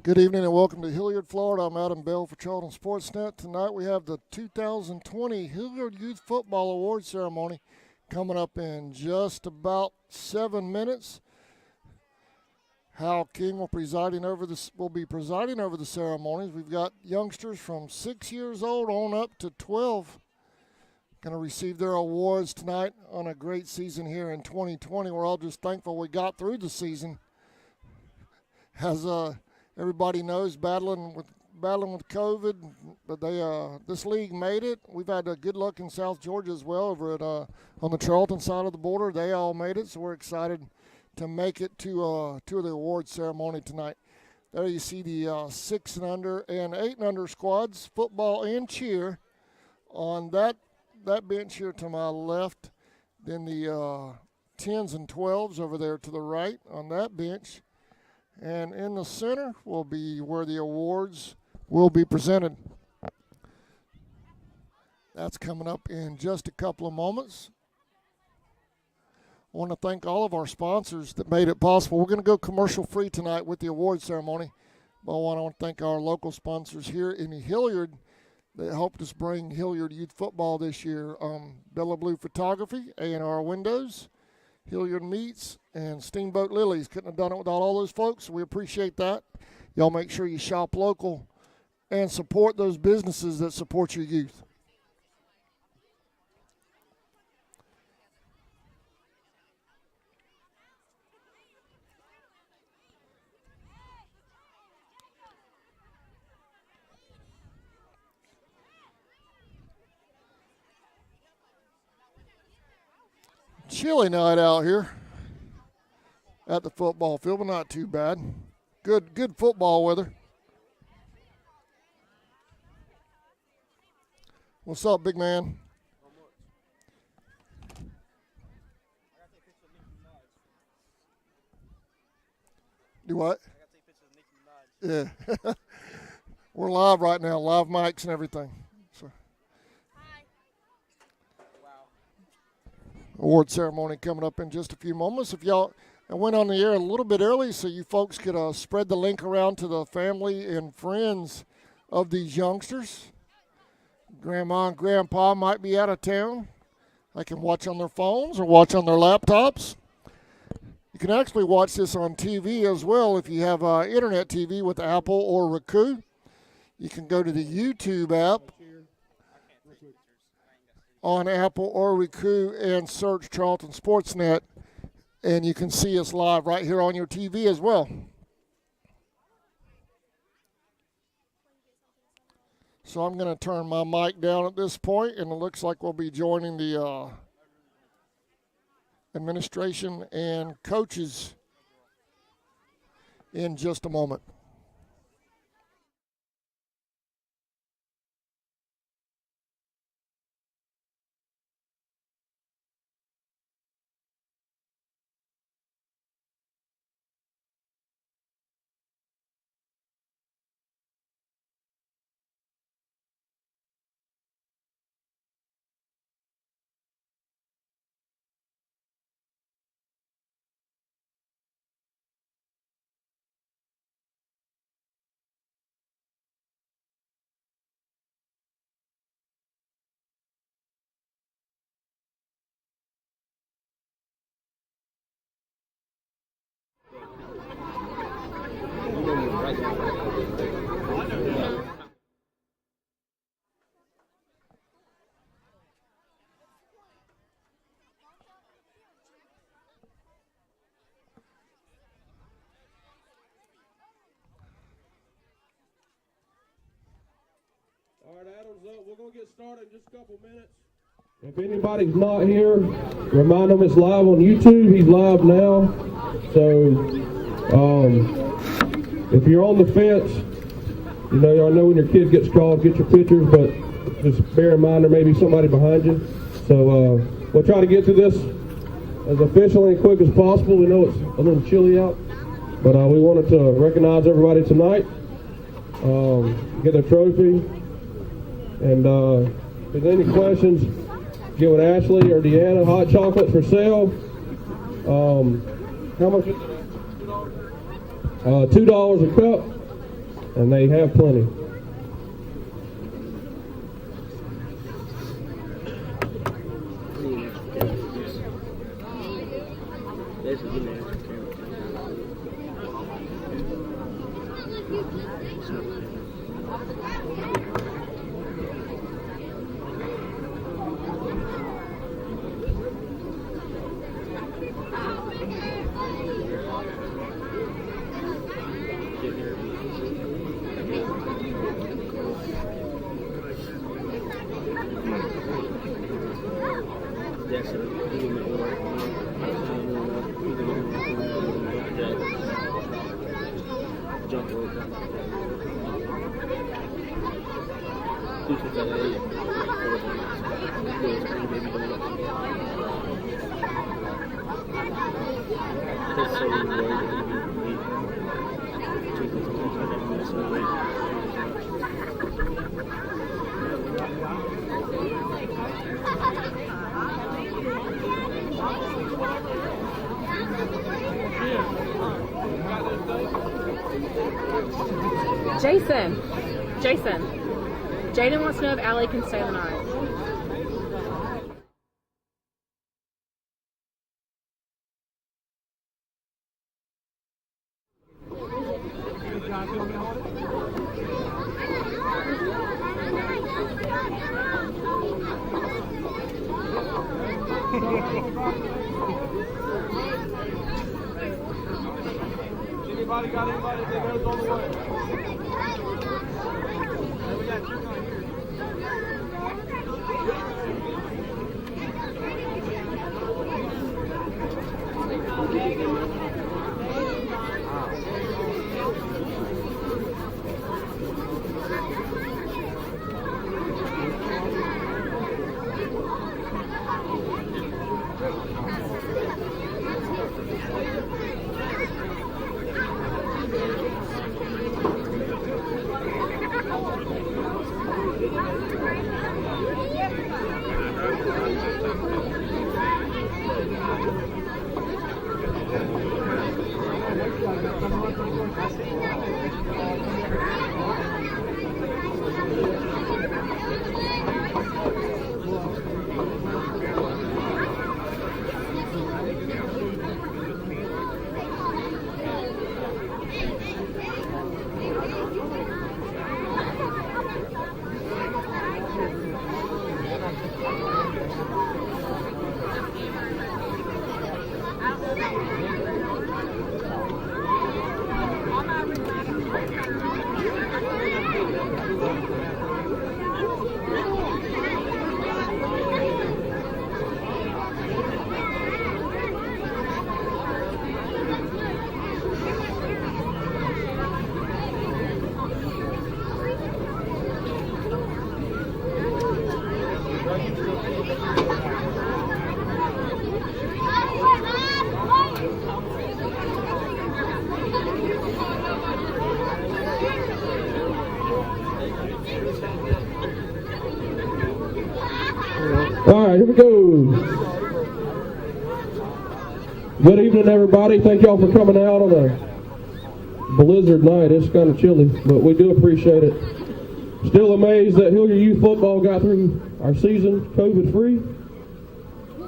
Good evening and welcome to Hilliard, Florida. I'm Adam Bell for Charlton Sportsnet. Tonight we have the 2020 Hilliard Youth Football Award Ceremony coming up in just about 7 minutes. Hal King will be presiding over the ceremonies. We've got youngsters from 6 years old on up to 12 going to receive their awards tonight on a great season here in 2020. We're all just thankful we got through the season. As everybody knows, battling with COVID, but this league made it. We've had good luck in South Georgia as well over at on the Charlton side of the border. They all made it, so we're excited to make it to the awards ceremony tonight. There you see the 6 and under and 8 and under squads, football and cheer, on that bench here to my left. Then the 10s and 12s over there to the right on that bench. And in the center will be where the awards will be presented. That's coming up in just a couple of moments. I want to thank all of our sponsors that made it possible. We're going to go commercial free tonight with the award ceremony. But I want to thank our local sponsors here in Hilliard that helped us bring Hilliard Youth Football this year. Bella Blue Photography, A&R Windows, Hilliard Meats, and Steamboat Lilies. Couldn't have done it without all those folks, so we appreciate that. Y'all make sure you shop local and support those businesses that support your youth. Chilly night out here at the football field, but not too bad. Good football weather. What's up, big man? Do what? Yeah. We're live right now, live mics and everything. Award ceremony coming up in just a few moments. If y'all, I went on the air a little bit early so you folks could spread the link around to the family and friends of these youngsters. Grandma and grandpa might be out of town. They can watch on their phones or watch on their laptops. You can actually watch this on TV as well if you have internet TV with Apple or Roku. You can go to the YouTube app on Apple or Roku and search Charlton Sportsnet, and you can see us live right here on your TV as well. So I'm going to turn my mic down at this point, and it looks like we'll be joining the administration and coaches in just a moment. All right, Adam's up. We're going to get started in just a couple minutes. If anybody's not here, remind them it's live on YouTube. He's live now. So, if you're on the fence, I know when your kid gets called, get your pictures, but just bear in mind there may be somebody behind you. So, we'll try to get to this as efficiently and quick as possible. We know it's a little chilly out, but we wanted to recognize everybody tonight, get a trophy. And if there's any questions, get with Ashley or Deanna. Hot chocolates for sale. How much is it? $2 a cup. and they have plenty. Jason, Jaden wants to know if Allie can stay the night. Anybody got anybody that goes on the way? We got two right here. All right, here we go. Good evening, everybody. Thank y'all for coming out on a blizzard night. It's kind of chilly, but we do appreciate it. Still amazed that Hilliard Youth Football got through our season COVID-free.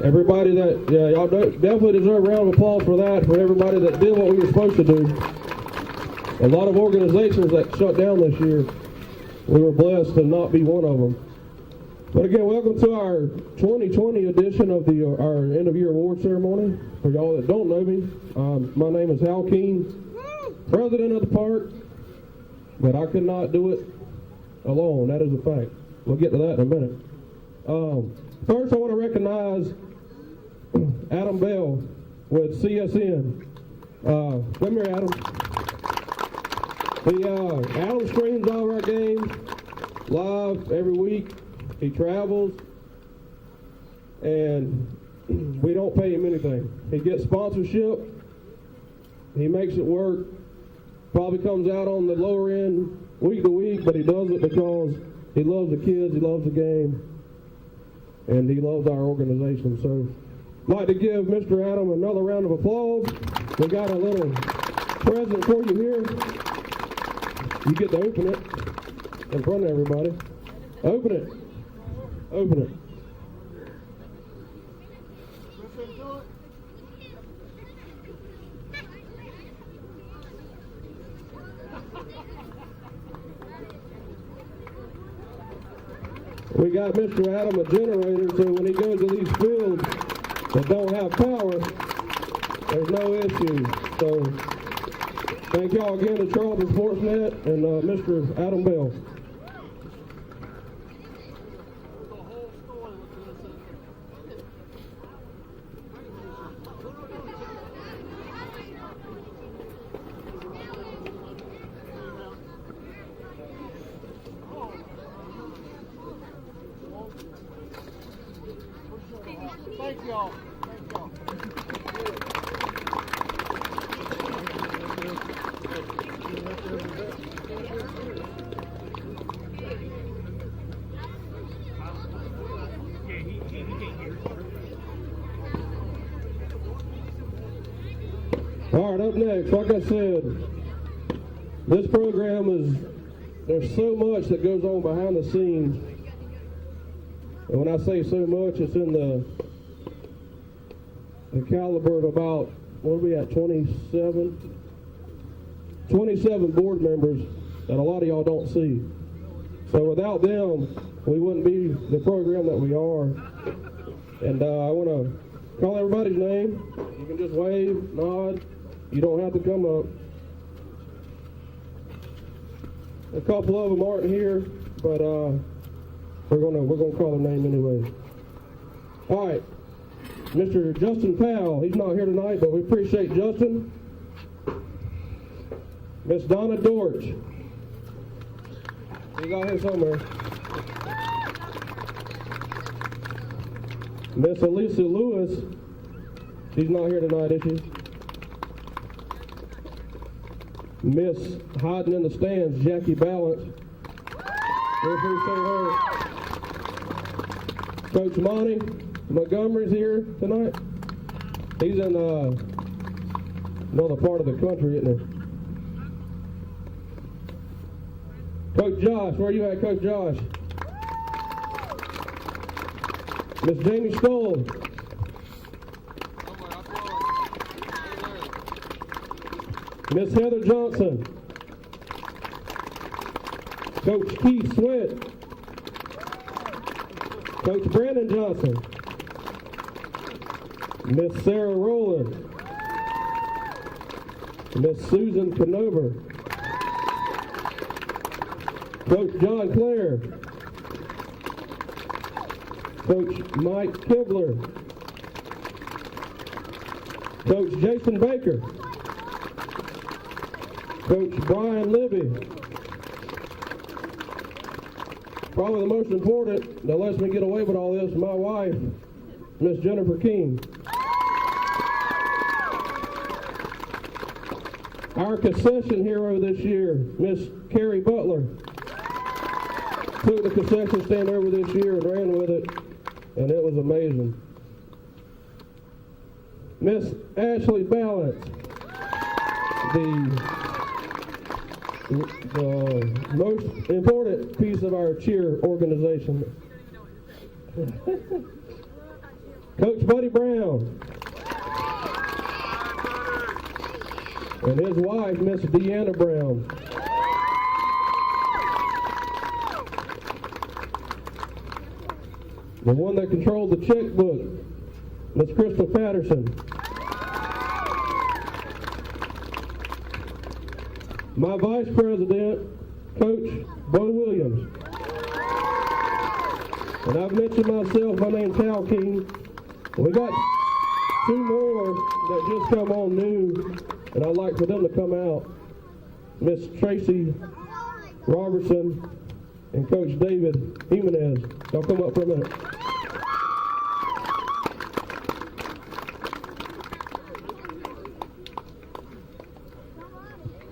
Everybody that, y'all definitely deserve a round of applause for that, for everybody that did what we were supposed to do. A lot of organizations that shut down this year, we were blessed to not be one of them. But again, welcome to our 2020 edition of our end-of-year award ceremony. For y'all that don't know me, my name is Hal Keene, president of the park, but I could not do it alone. That is a fact. We'll get to that in a minute. First, I want to recognize Adam Bell with CSN. Come here, Adam. Adam streams all of our games live every week. He travels, and we don't pay him anything. He gets sponsorship. He makes it work. Probably comes out on the lower end week to week, but he does it because he loves the kids, he loves the game, and he loves our organization. So I'd like to give Mr. Adam another round of applause. We got a little present for you here. You get to open it in front of everybody. Open it. Open it. We got Mr. Adam a generator, so when he goes to these fields that don't have power, there's no issue. So thank y'all again to Charlton Sportsnet and Mr. Adam Bell. Thank y'all. Thank y'all. All right, up next, like I said, this program there's so much that goes on behind the scenes. And when I say so much, it's in the caliber of about, what are we at, 27 board members that a lot of y'all don't see. So without them, we wouldn't be the program that we are. And I want to call everybody's name. You can just wave, nod. You don't have to come up. A couple of them aren't here, but we're gonna call their name anyway. All right, Mr. Justin Powell. He's not here tonight, but we appreciate Justin. Miss Donna Dortch. She's out here somewhere. Miss Elisa Lewis. She's not here tonight, is she? Miss hiding in the stands, Jackie Balance. We appreciate her. Coach Monty Montgomery's here tonight. He's in another part of the country, isn't he? Coach Josh, where you at, Coach Josh? Miss Jamie Stoll. Miss Heather Johnson. Coach Keith Sweat. Coach Brandon Johnson. Miss Sarah Rowland. Miss Susan Canover. Coach John Clare. Coach Mike Kibler. Coach Jason Baker. Coach Brian Libby. Probably the most important that lets me get away with all this, my wife, Miss Jennifer King. Our concession hero this year, Miss Carrie Butler. Took the concession stand over this year and ran with it, and it was amazing. Miss Ashley Balance, the most important piece of our cheer organization. Coach Buddy Brown. And his wife, Miss Deanna Brown. The one that controlled the checkbook, Miss Crystal Patterson. My vice president, Coach Bo Williams. And I've mentioned myself, my name's Hal King. We got two more that just come on new, and I'd like for them to come out. Miss Tracy Robertson and Coach David Jimenez. Y'all come up for a minute.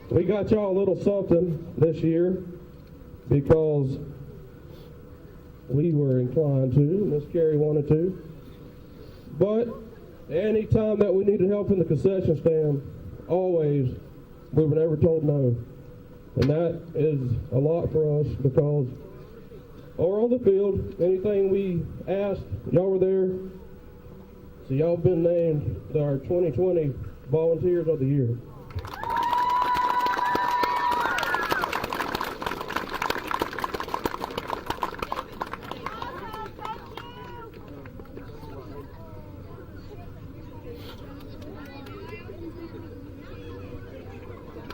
We got y'all a little something this year because we were inclined to, Miss Carrie wanted to. But any time that we needed help in the concession stand, always, we were never told no. And that is a lot for us because over on the field, anything we asked, y'all were there. So y'all have been named our 2020 Volunteers of the Year.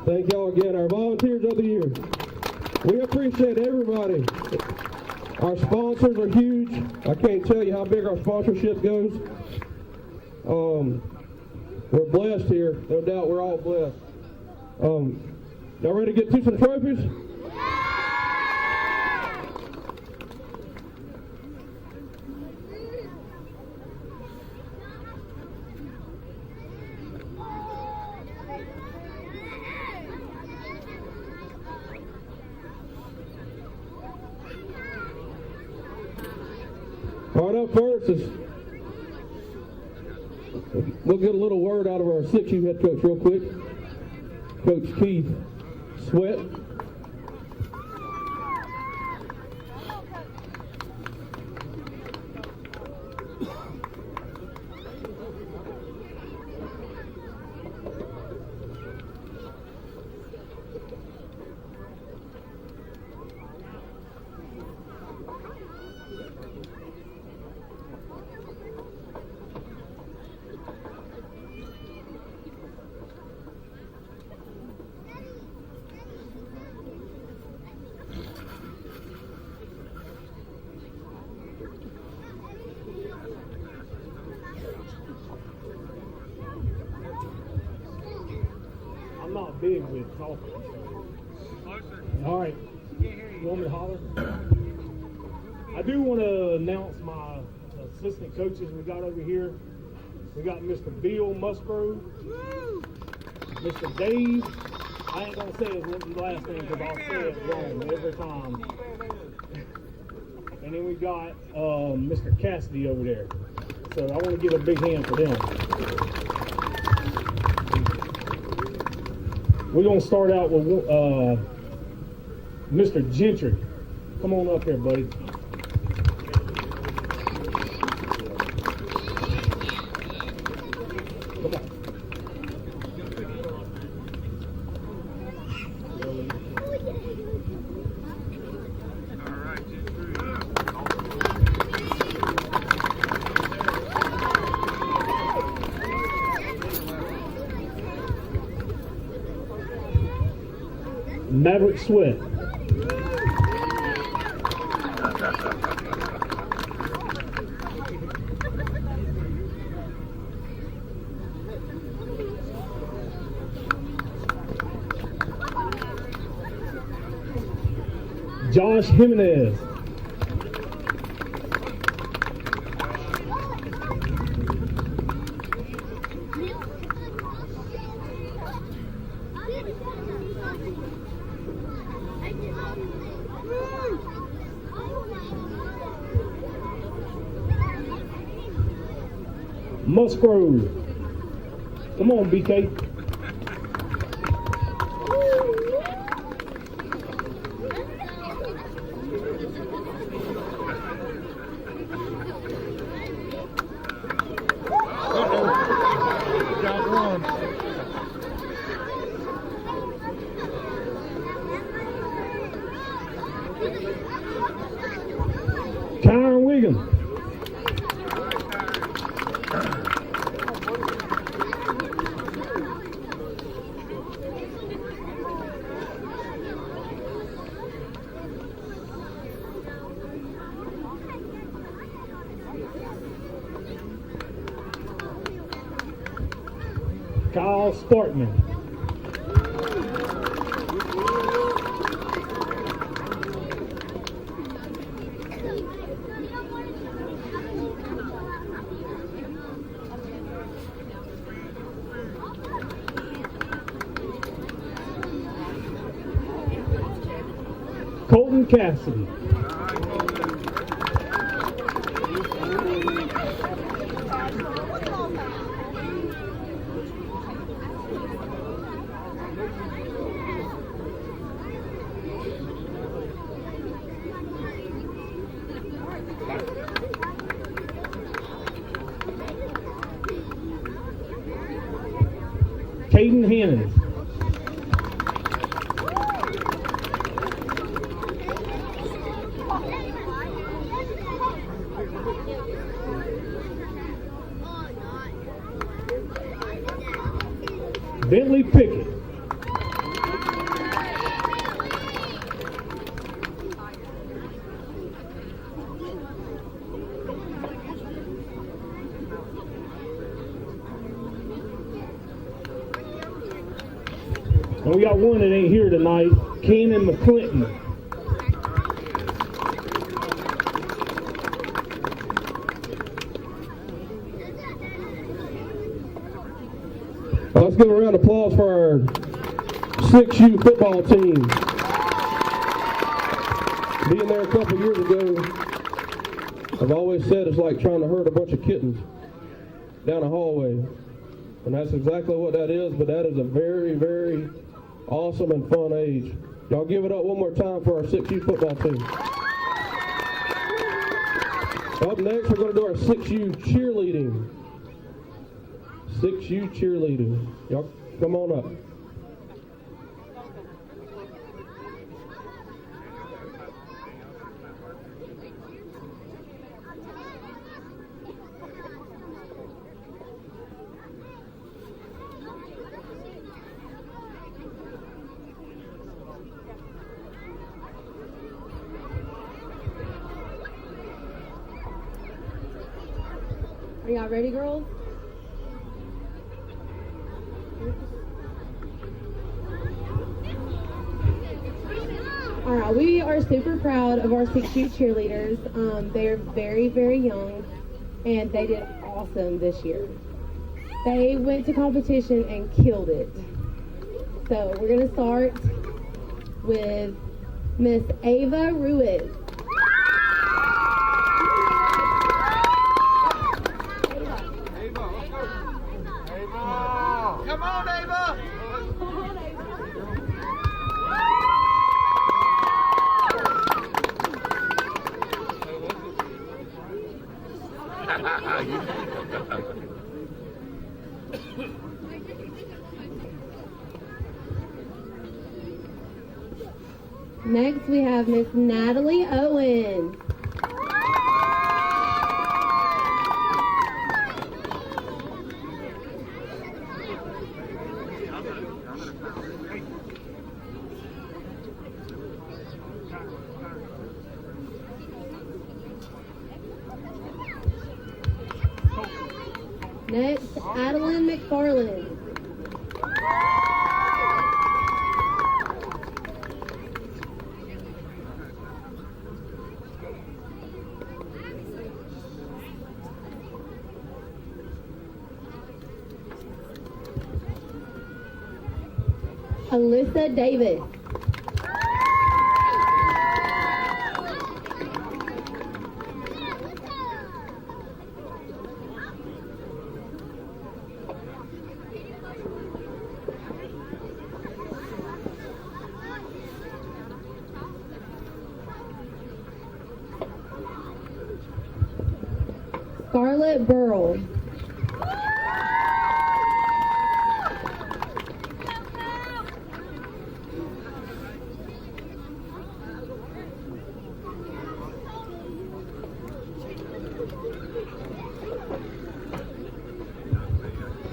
Thank y'all again, our Volunteers of the Year. We appreciate everybody. Our sponsors are huge. I can't tell you how big our sponsorship goes. We're blessed here. No doubt we're all blessed. Y'all ready to get to some trophies? All right, up first is, we'll get a little word out of our 6U head coach real quick. Coach Keith Sweat. I'm not big with talking. All right. You want me to holler? I do want to announce my assistant coaches we got over here. We got Mr. Bill Musgrove, Mr. Dave. I ain't going to say his last name because I'll say it wrong every time. And then we got Mr. Cassidy over there. So I want to give a big hand for them. We're going to start out with Mr. Gentry. Come on up here, buddy. Come on. Maverick Sweat. Josh Jimenez. Musgrove. Come on, BK. Got one. Kyron Wiggins. Kyle Spartman. Colton Cassidy. Caden Hannon. Bentley Pickett. And we got one that ain't here tonight, Cannon McClinton. Let's give a round of applause for our 6U football team. Being there a couple years ago, I've always said it's like trying to herd a bunch of kittens down a hallway. And that's exactly what that is, but that is a very, very awesome and fun age. Y'all give it up one more time for our 6U football team. Up next, we're going to do our 6U cheerleading. 6U cheerleading. Y'all come on up. Are y'all ready, girls? All right, we are super proud of our 6U cheerleaders. They are very, very young, and they did awesome this year. They went to competition and killed it. So we're going to start with Miss Ava Ruiz. Come on, Ava! Next, we have Miss Natalie Owen. Next, Adeline McFarland. Alyssa Davis. Scarlett Burrell.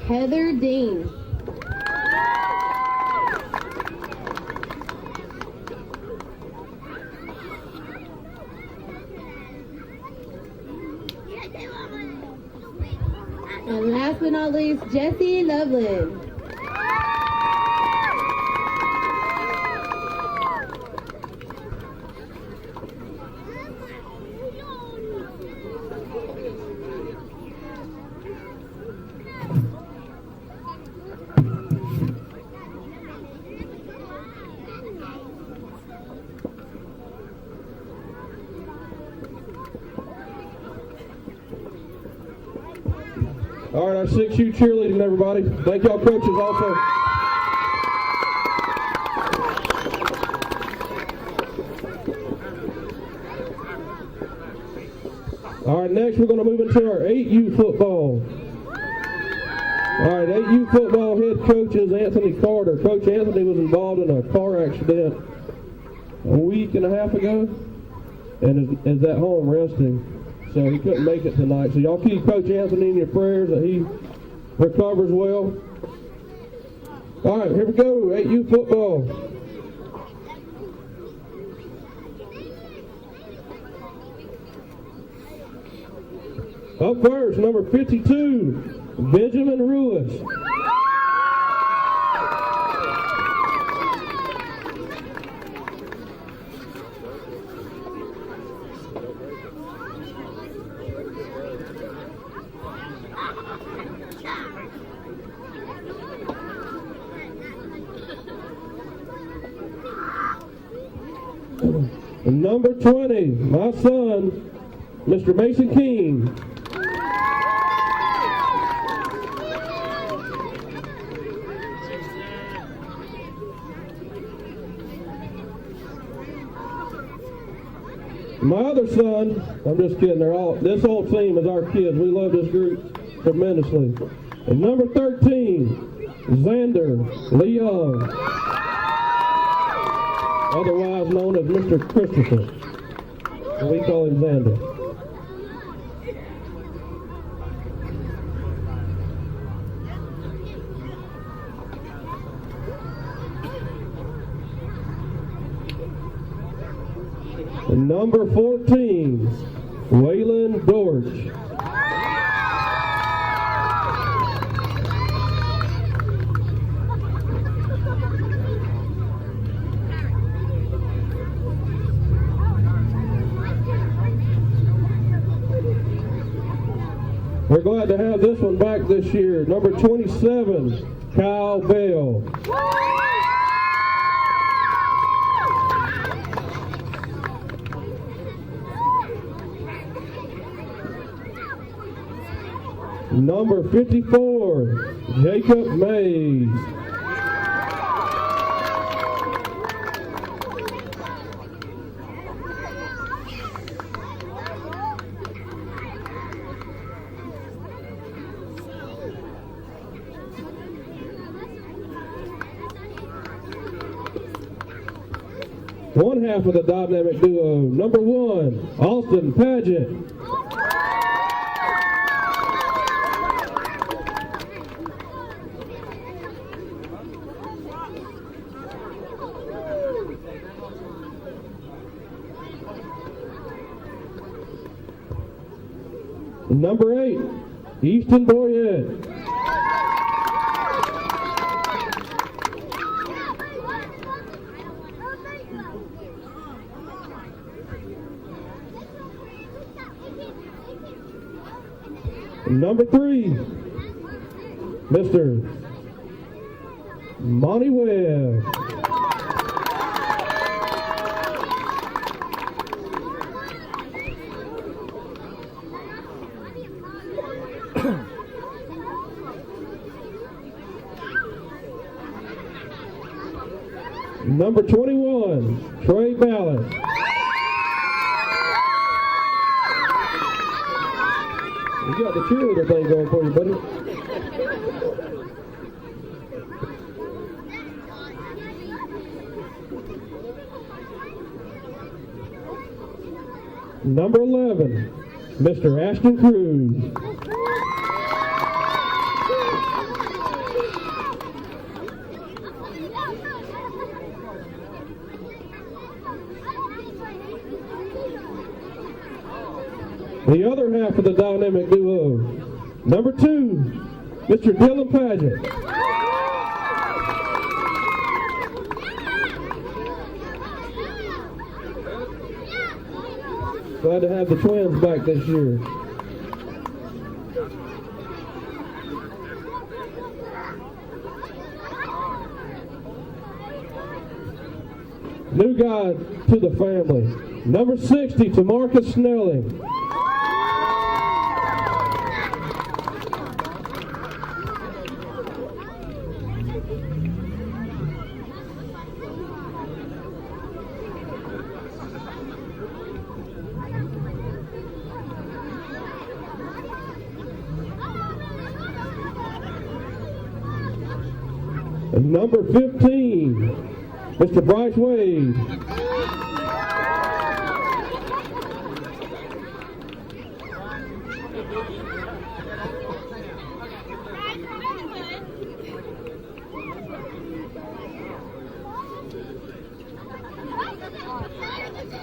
Heather Dean. And last but not least, Jessie Loveland. All right, our 6U cheerleading, everybody. Thank y'all coaches also. All right, next we're going to move into our 8U football. All right, 8U football head coach is Anthony Carter. Coach Anthony was involved in a car accident a week and a half ago and is at home resting. So he couldn't make it tonight. So y'all keep Coach Anthony in your prayers that he recovers well. All right, here we go, 8U football. Up first, number 52, Benjamin Ruiz. Number 20, my son, Mr. Mason King. My other son, I'm just kidding, this whole team is our kids. We love this group tremendously. And number 13, Xander Leon, otherwise known as Mr. Christopher. And we call him Xander. And number 14, Waylon Dorch. We're glad to have this one back this year. Number 27, Kyle Bell. Number 54, Jacob Mays. One half of the dynamic duo, number 1, Austin Paget. Number 8, Easton Boyette. Number 3, Mr. Monty Webb. Number 21, Trey Ballard. You got the cheerleader thing going for you, buddy. Number 11, Mr. Ashton Cruz. The other half of the dynamic duo, number 2, Mr. Dylan Paget. Glad to have the twins back this year. New guy to the family, number 60, Tamarcus Snelling. And number 15, Mr. Bryce Wade.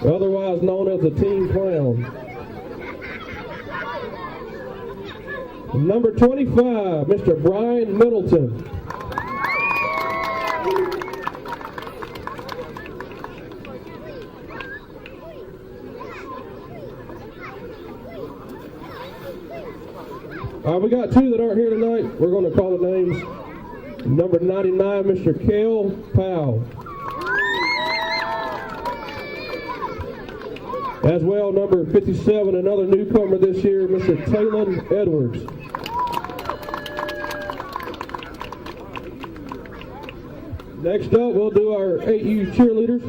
Otherwise known as the Team Clown. Number 25, Mr. Brian Middleton. We got two that aren't here tonight. We're going to call the names. Number 99, Mr. Cale Powell. As well, number 57, another newcomer this year, Mr. Talon Edwards. Next up, we'll do our 8U cheerleaders.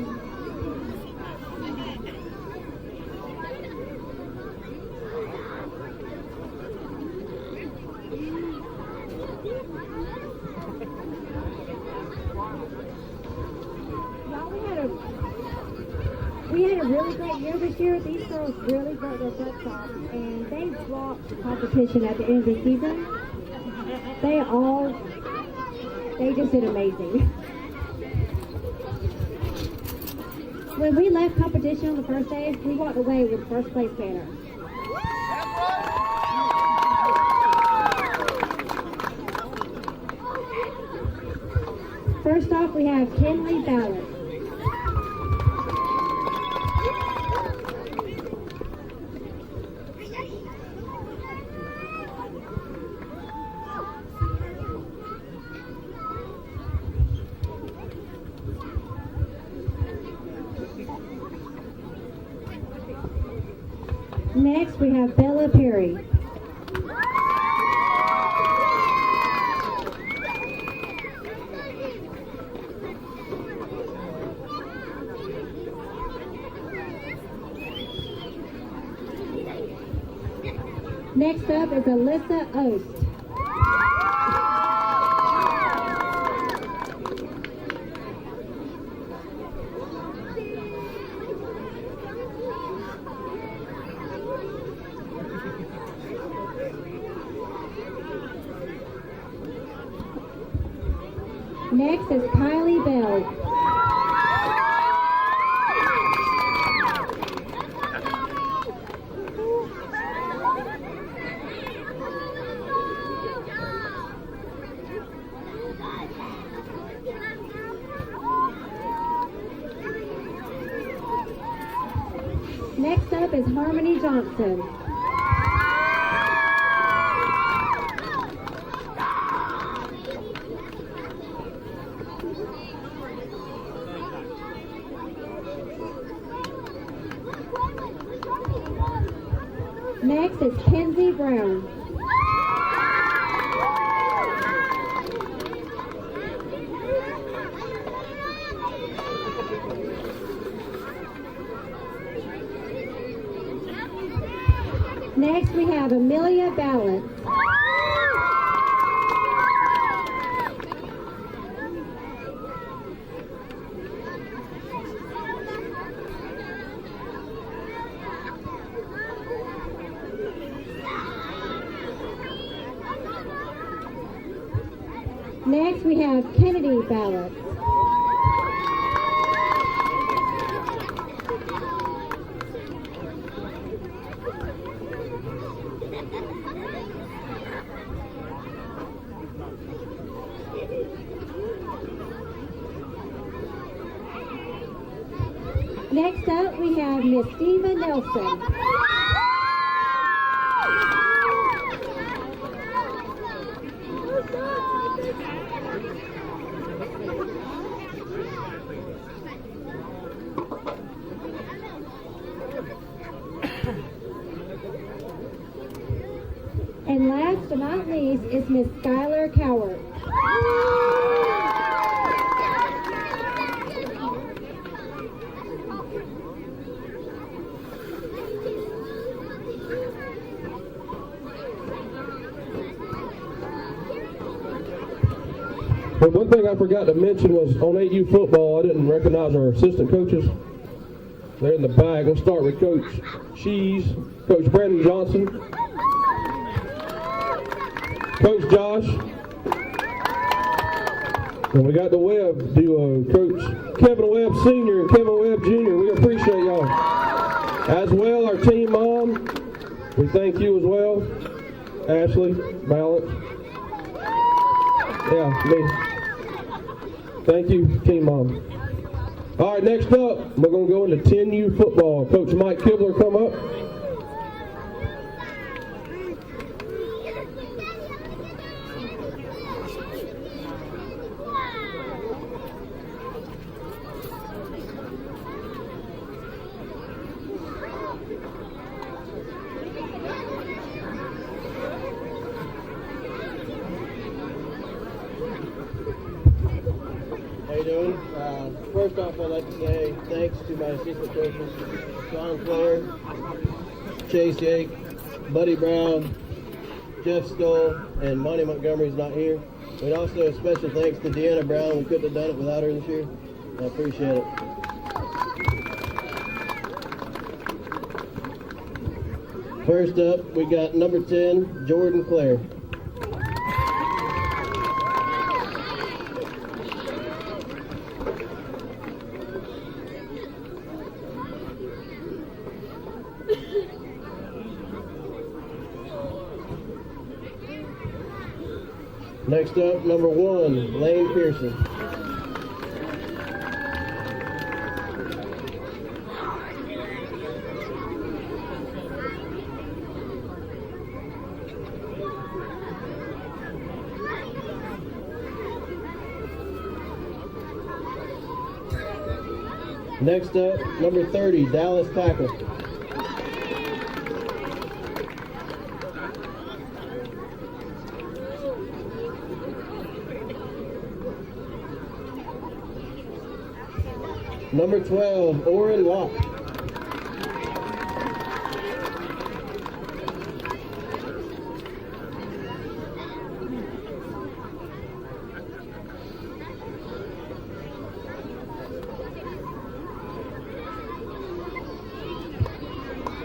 We had a really great year this year. These girls really brought their butts off, and they rocked the competition at the end of the season. They just did amazing. When we left competition on the first day, we walked away with first place banner. First off, we have Kenley Ballard. Next, we have Bella Perry. Next up is Alyssa Ost. Next is Kylie Bell. Next up is Harmony Johnson. Next is Kenzie Brown. Next we have Amelia Ballard. Next we have Kennedy Ballard. Next up we have Miss Steva Nelson. And last but not least is Miss Skylar Coward. one thing I forgot to mention was on 8U football, I didn't recognize our assistant coaches. They're in the back. We'll start with Coach Shees, Coach Brandon Johnson, Coach Josh, and we got the Webb duo, Coach Kevin Webb Sr. and Kevin Webb Jr. We appreciate y'all. As well, our team mom, we thank you as well. Ashley, Balance. Yeah, me. Thank you, team mom. All right, next up, we're going to go into 10U football. Coach Mike Kibler, come up. How you doing? First off, I'd like to say thanks to my assistant coaches, John Clare, Chase Yake, Buddy Brown, Jeff Stoll, and Monty Montgomery's not here. And also a special thanks to Deanna Brown. We couldn't have done it without her this year. I appreciate it. First up, we got number 10, Jordan Clare. Next up, number 1, Lane Pearson. Next up, number 30, Dallas Tackle. Number 12, Orrin Locke.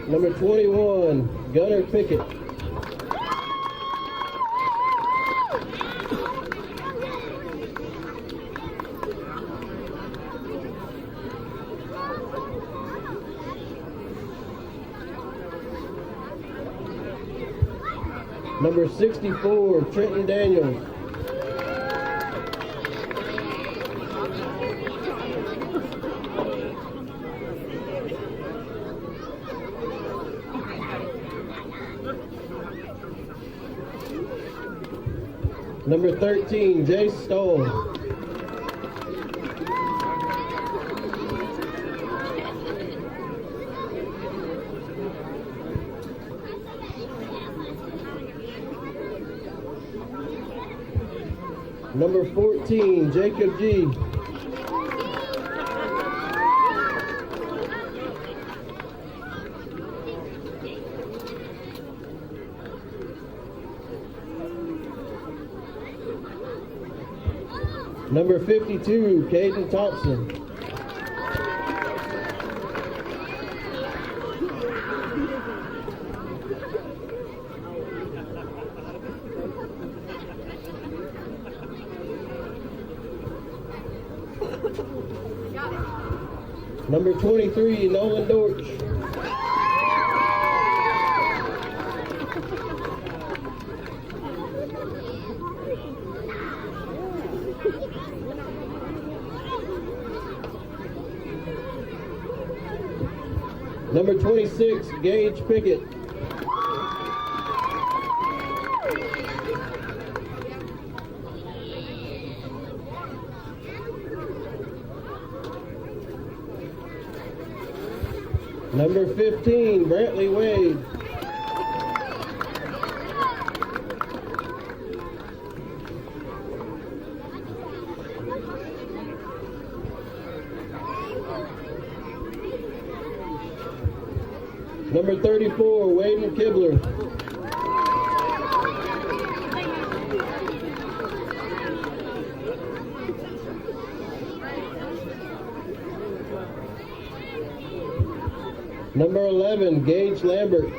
Number 21, Gunnar Pickett. Number 64, Trenton Daniels. Number 13, Jace Stoll. Number 14, Jacob G. Number 52, Caden Thompson. Number 23, Nolan Dortch. Number 26, Gage Pickett. Number 15, Brantley Wade. Number 34, Waden Kibler. Number 11, Gage Lambert.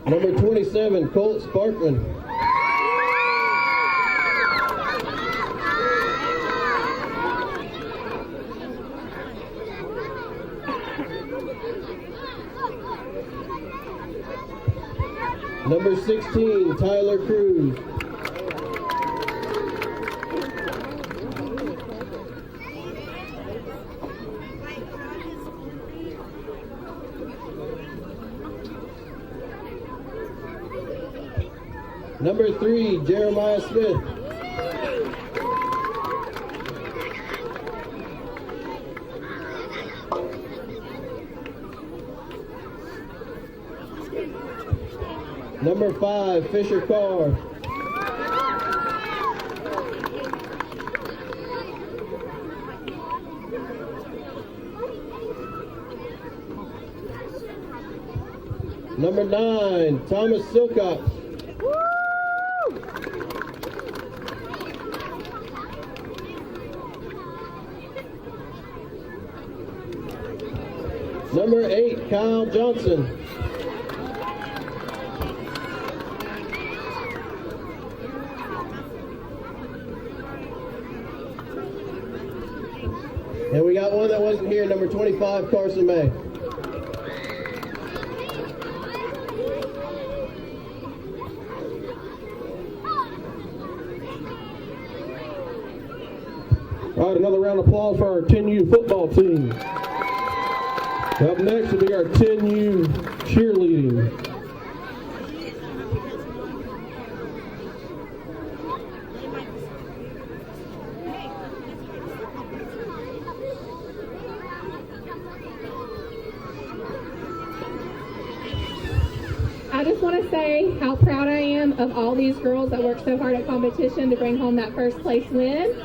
Number 27, Colt Sparkman. Number 16, Tyler Cruz. Number 3, Jeremiah Smith. Number 5, Fisher Carr. Number 9, Thomas Silcox. Number 8, Kyle Johnson. And we got one that wasn't here, number 25, Carson May. All right, another round of applause for our 10U football team. Up next will be our 10U cheerleading. I just want to say how proud I am of all these girls that worked so hard at competition to bring home that first place win.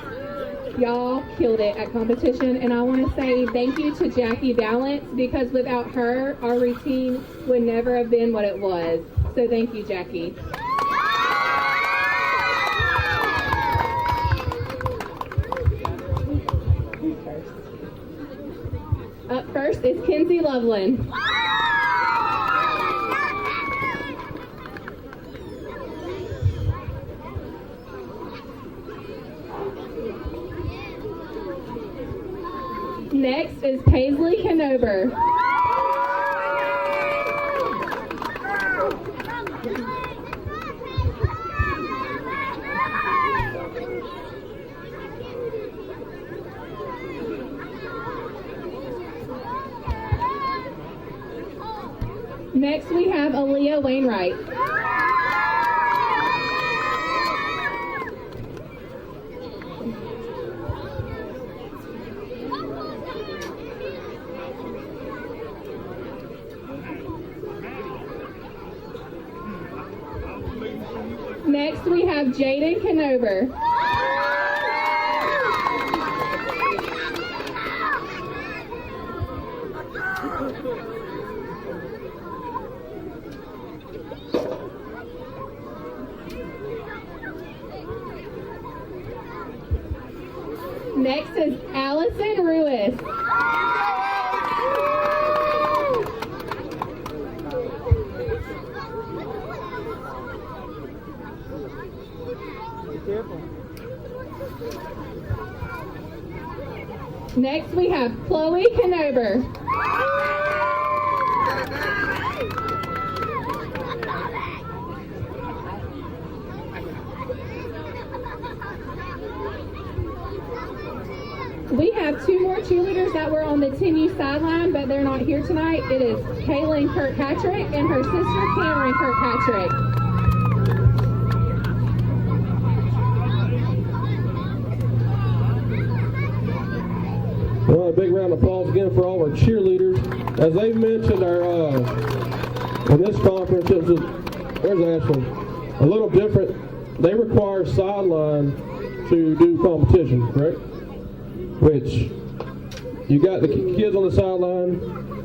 Y'all killed it at competition, and I want to say thank you to Jackie Balance, because without her, our routine would never have been what it was. So thank you, Jackie. Up first is Kenzie Loveland. Next is Paisley Canover. Next we have Aaliyah Wainwright. Next we have Jaden Canover. Next is Allison Ruiz. Next we have Chloe Canover. We have two more cheerleaders that were on the 10U sideline, but they're not here tonight. It is Kaylin Kirkpatrick and her sister Cameron Kirkpatrick. Well, a big round of applause again for all our cheerleaders. As they mentioned, in this conference, where's Ashley? A little different. They require sideline to do competition, correct? Which you got the kids on the sideline,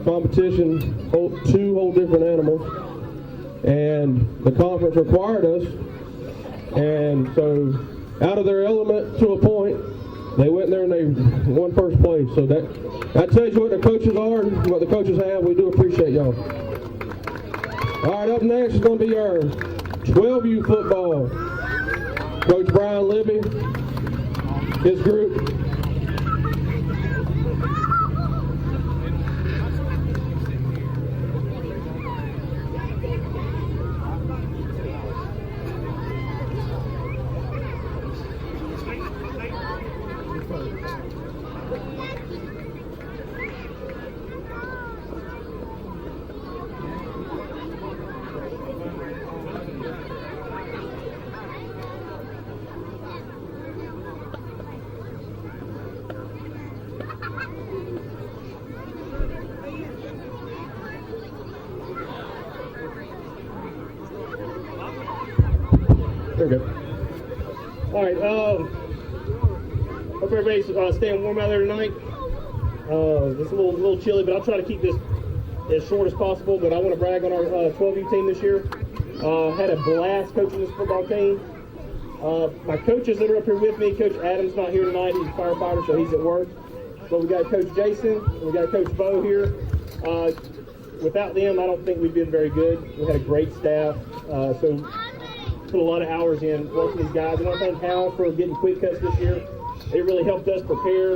competition, two whole different animals, and the conference required us, and so out of their element to a point, they went in there and they won first place. So that tells you what the coaches are and what the coaches have. We do appreciate y'all. All right, up next is going to be our 12U football. Coach Brian Libby, his group. There we go. All right. Hope everybody's staying warm out there tonight. It's a little chilly, but I'll try to keep this as short as possible. But I want to brag on our 12U team this year. Had a blast coaching this football team. My coaches that are up here with me, Coach Adams not here tonight. He's a firefighter, so he's at work. But we got Coach Jason, and we got Coach Bo here. Without them, I don't think we've been very good. We had a great staff, so put a lot of hours in watching these guys. I want to thank Hal for getting quick cuts this year. It really helped us prepare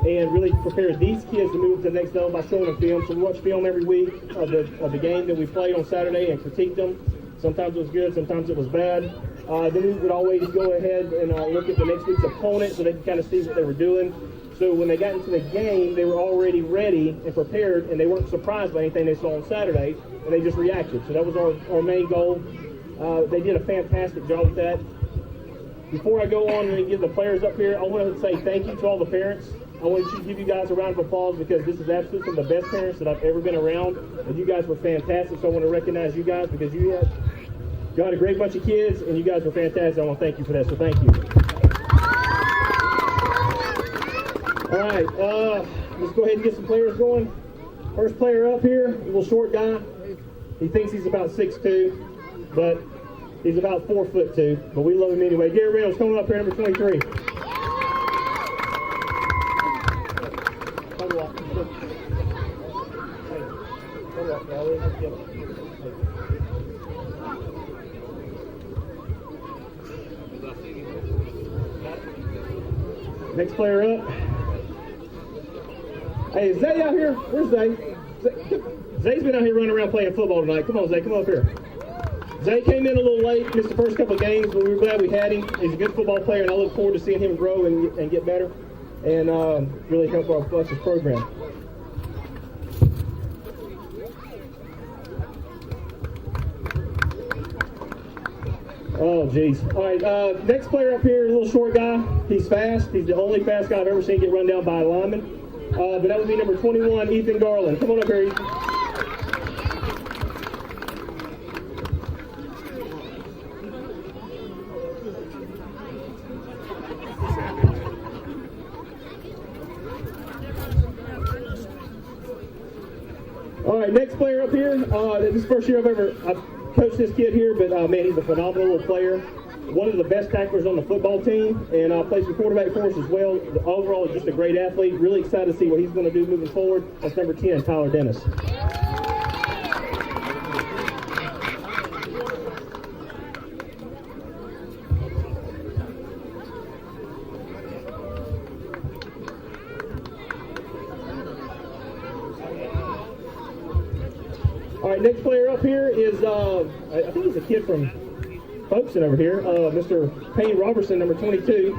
and really prepare these kids to move to the next level by showing them film. So we watch film every week of the game that we played on Saturday and critique them. Sometimes it was good, sometimes it was bad. Then we would always go ahead and look at the next week's opponent so they could kind of see what they were doing. So when they got into the game, they were already ready and prepared, and they weren't surprised by anything they saw on Saturday, and they just reacted. So that was our main goal. They did a fantastic job with that. Before I go on and give the players up here, I want to say thank you to all the parents. I want to give you guys a round of applause because this is absolutely some of the best parents that I've ever been around, and you guys were fantastic. So I want to recognize you guys because you got a great bunch of kids, and you guys were fantastic. I want to thank you for that, so thank you. All right, let's go ahead and get some players going. First player up here, a little short guy. He thinks he's about 6'2", but he's about 4'2", but we love him anyway. Gary Reynolds coming up here, number 23. Next player up. Hey, is Zay out here? Where's Zay? Zay's been out here running around playing football tonight. Come on, Zay, come up here. Zay came in a little late, missed the first couple of games, but we were glad we had him. He's a good football player, and I look forward to seeing him grow and get better and really help our Flushers program. Oh, geez. All right, next player up here, a little short guy. He's fast. He's the only fast guy I've ever seen get run down by a lineman. But that would be number 21, Ethan Garland. Come on up here, Ethan. All right, next player up here. This is the first year I've coached this kid here, but man, he's a phenomenal little player. One of the best tacklers on the football team, and plays some quarterback for us as well. Overall, just a great athlete. Really excited to see what he's going to do moving forward. That's number 10, Tyler Dennis. All right, next player up here is, I think he's a kid from Folkestone over here, Mr. Payne Robertson, number 22.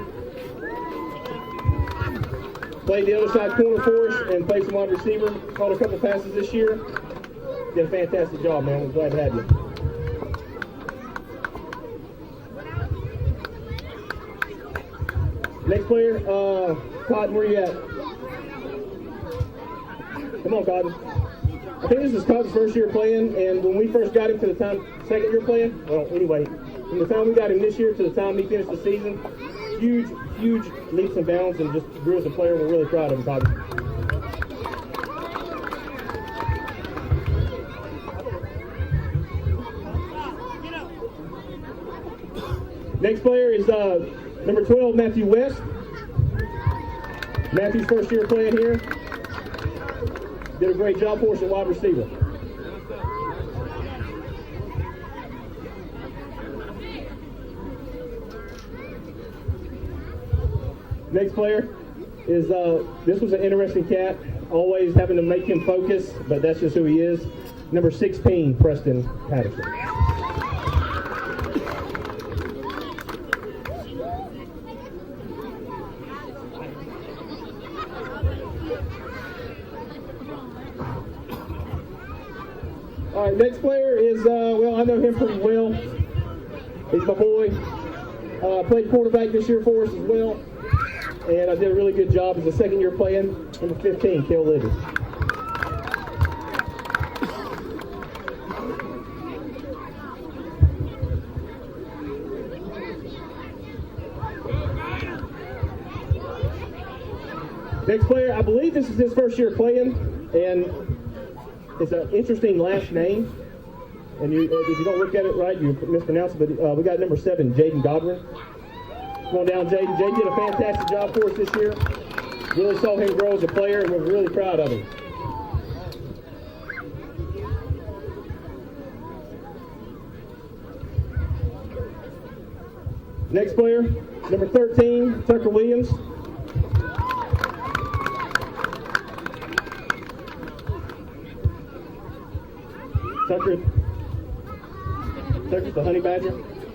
Played the other side corner for us and played some wide receiver. Caught a couple passes this year. Did a fantastic job, man. We're glad to have you. Next player, Cotton, where you at? Come on, Cotton. I think this is Cotton's first year playing, and when we first got him to the time, second year playing, well, anyway, from the time we got him this year to the time he finished the season, huge leaps and bounds, and just grew as a player. We're really proud of him, Cotton. Next player is number 12, Matthew West. Matthew's first year playing here. Did a great job for us at wide receiver. Next player is, this was an interesting cat, always having to make him focus, but that's just who he is. Number 16, Preston Patterson. All right, next player is, well, I know him pretty well. He's my boy. Played quarterback this year for us as well. And I did a really good job as a second year playing. Number 15, Cale Liddy. Next player, I believe this is his first year playing, and it's an interesting last name. And if you don't look at it right, you mispronounce it, but we got number 7, Jaden Godwin. Come on down, Jaden. Jaden did a fantastic job for us this year. Really saw him grow as a player, and we're really proud of him. Next player, number 13, Tucker Williams. Tucker's the Honey Badger.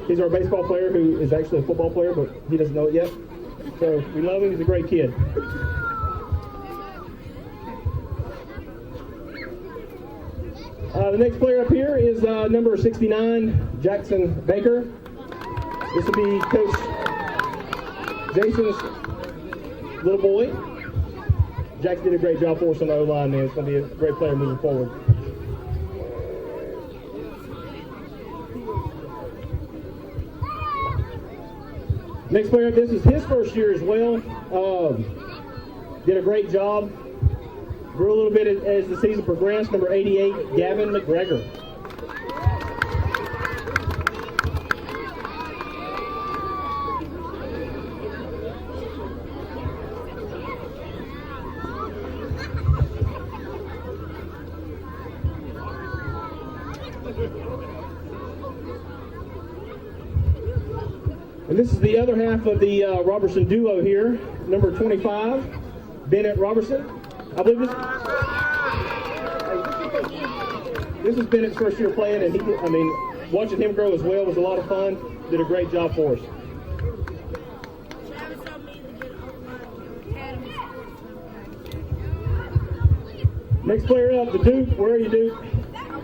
He's our baseball player who is actually a football player, but he doesn't know it yet. So we love him. He's a great kid. The next player up here is number 69, Jackson Baker. This will be Coach Jason's little boy. Jackson did a great job for us on the O-line, man. It's going to be a great player moving forward. Next player, this is his first year as well. Did a great job. Grew a little bit as the season progressed. Number 88, Gavin McGregor. And this is the other half of the Robertson duo here. Number 25, Bennett Robertson. I believe this is Bennett's first year playing, and watching him grow as well was a lot of fun. Did a great job for us. Next player up, the Duke. Where are you, Duke?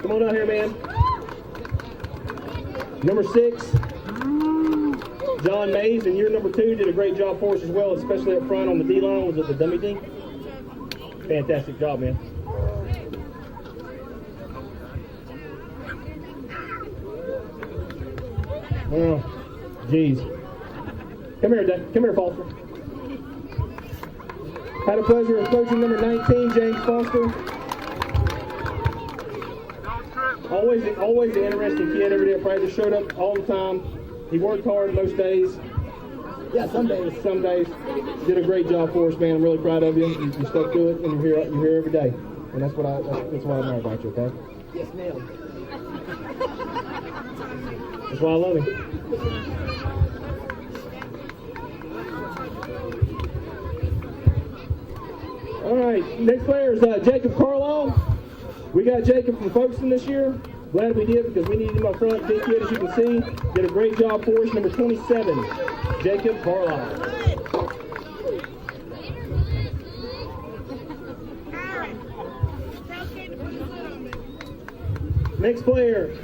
Come on out here, man. Number 6, John Mays, and you're number 2. Did a great job for us as well, especially up front on the D-line. Was it the dummy D? Fantastic job, man. Oh, geez. Come here, Dad. Come here, Foster. Had a pleasure of coaching number 19, James Foster. Always an interesting kid. Every day at practice, showed up all the time. He worked hard most days. Yeah, some days. Some days. Did a great job for us, man. I'm really proud of you. You stuck to it, and you're here every day. And that's what I admire about you, okay? Yes, ma'am. That's why I love him. All right, next player is Jacob Carlisle. We got Jacob from Folkestone this year. Glad we did because we needed him up front. Big kid, as you can see. Did a great job for us. Number 27, Jacob Carlisle. Next player.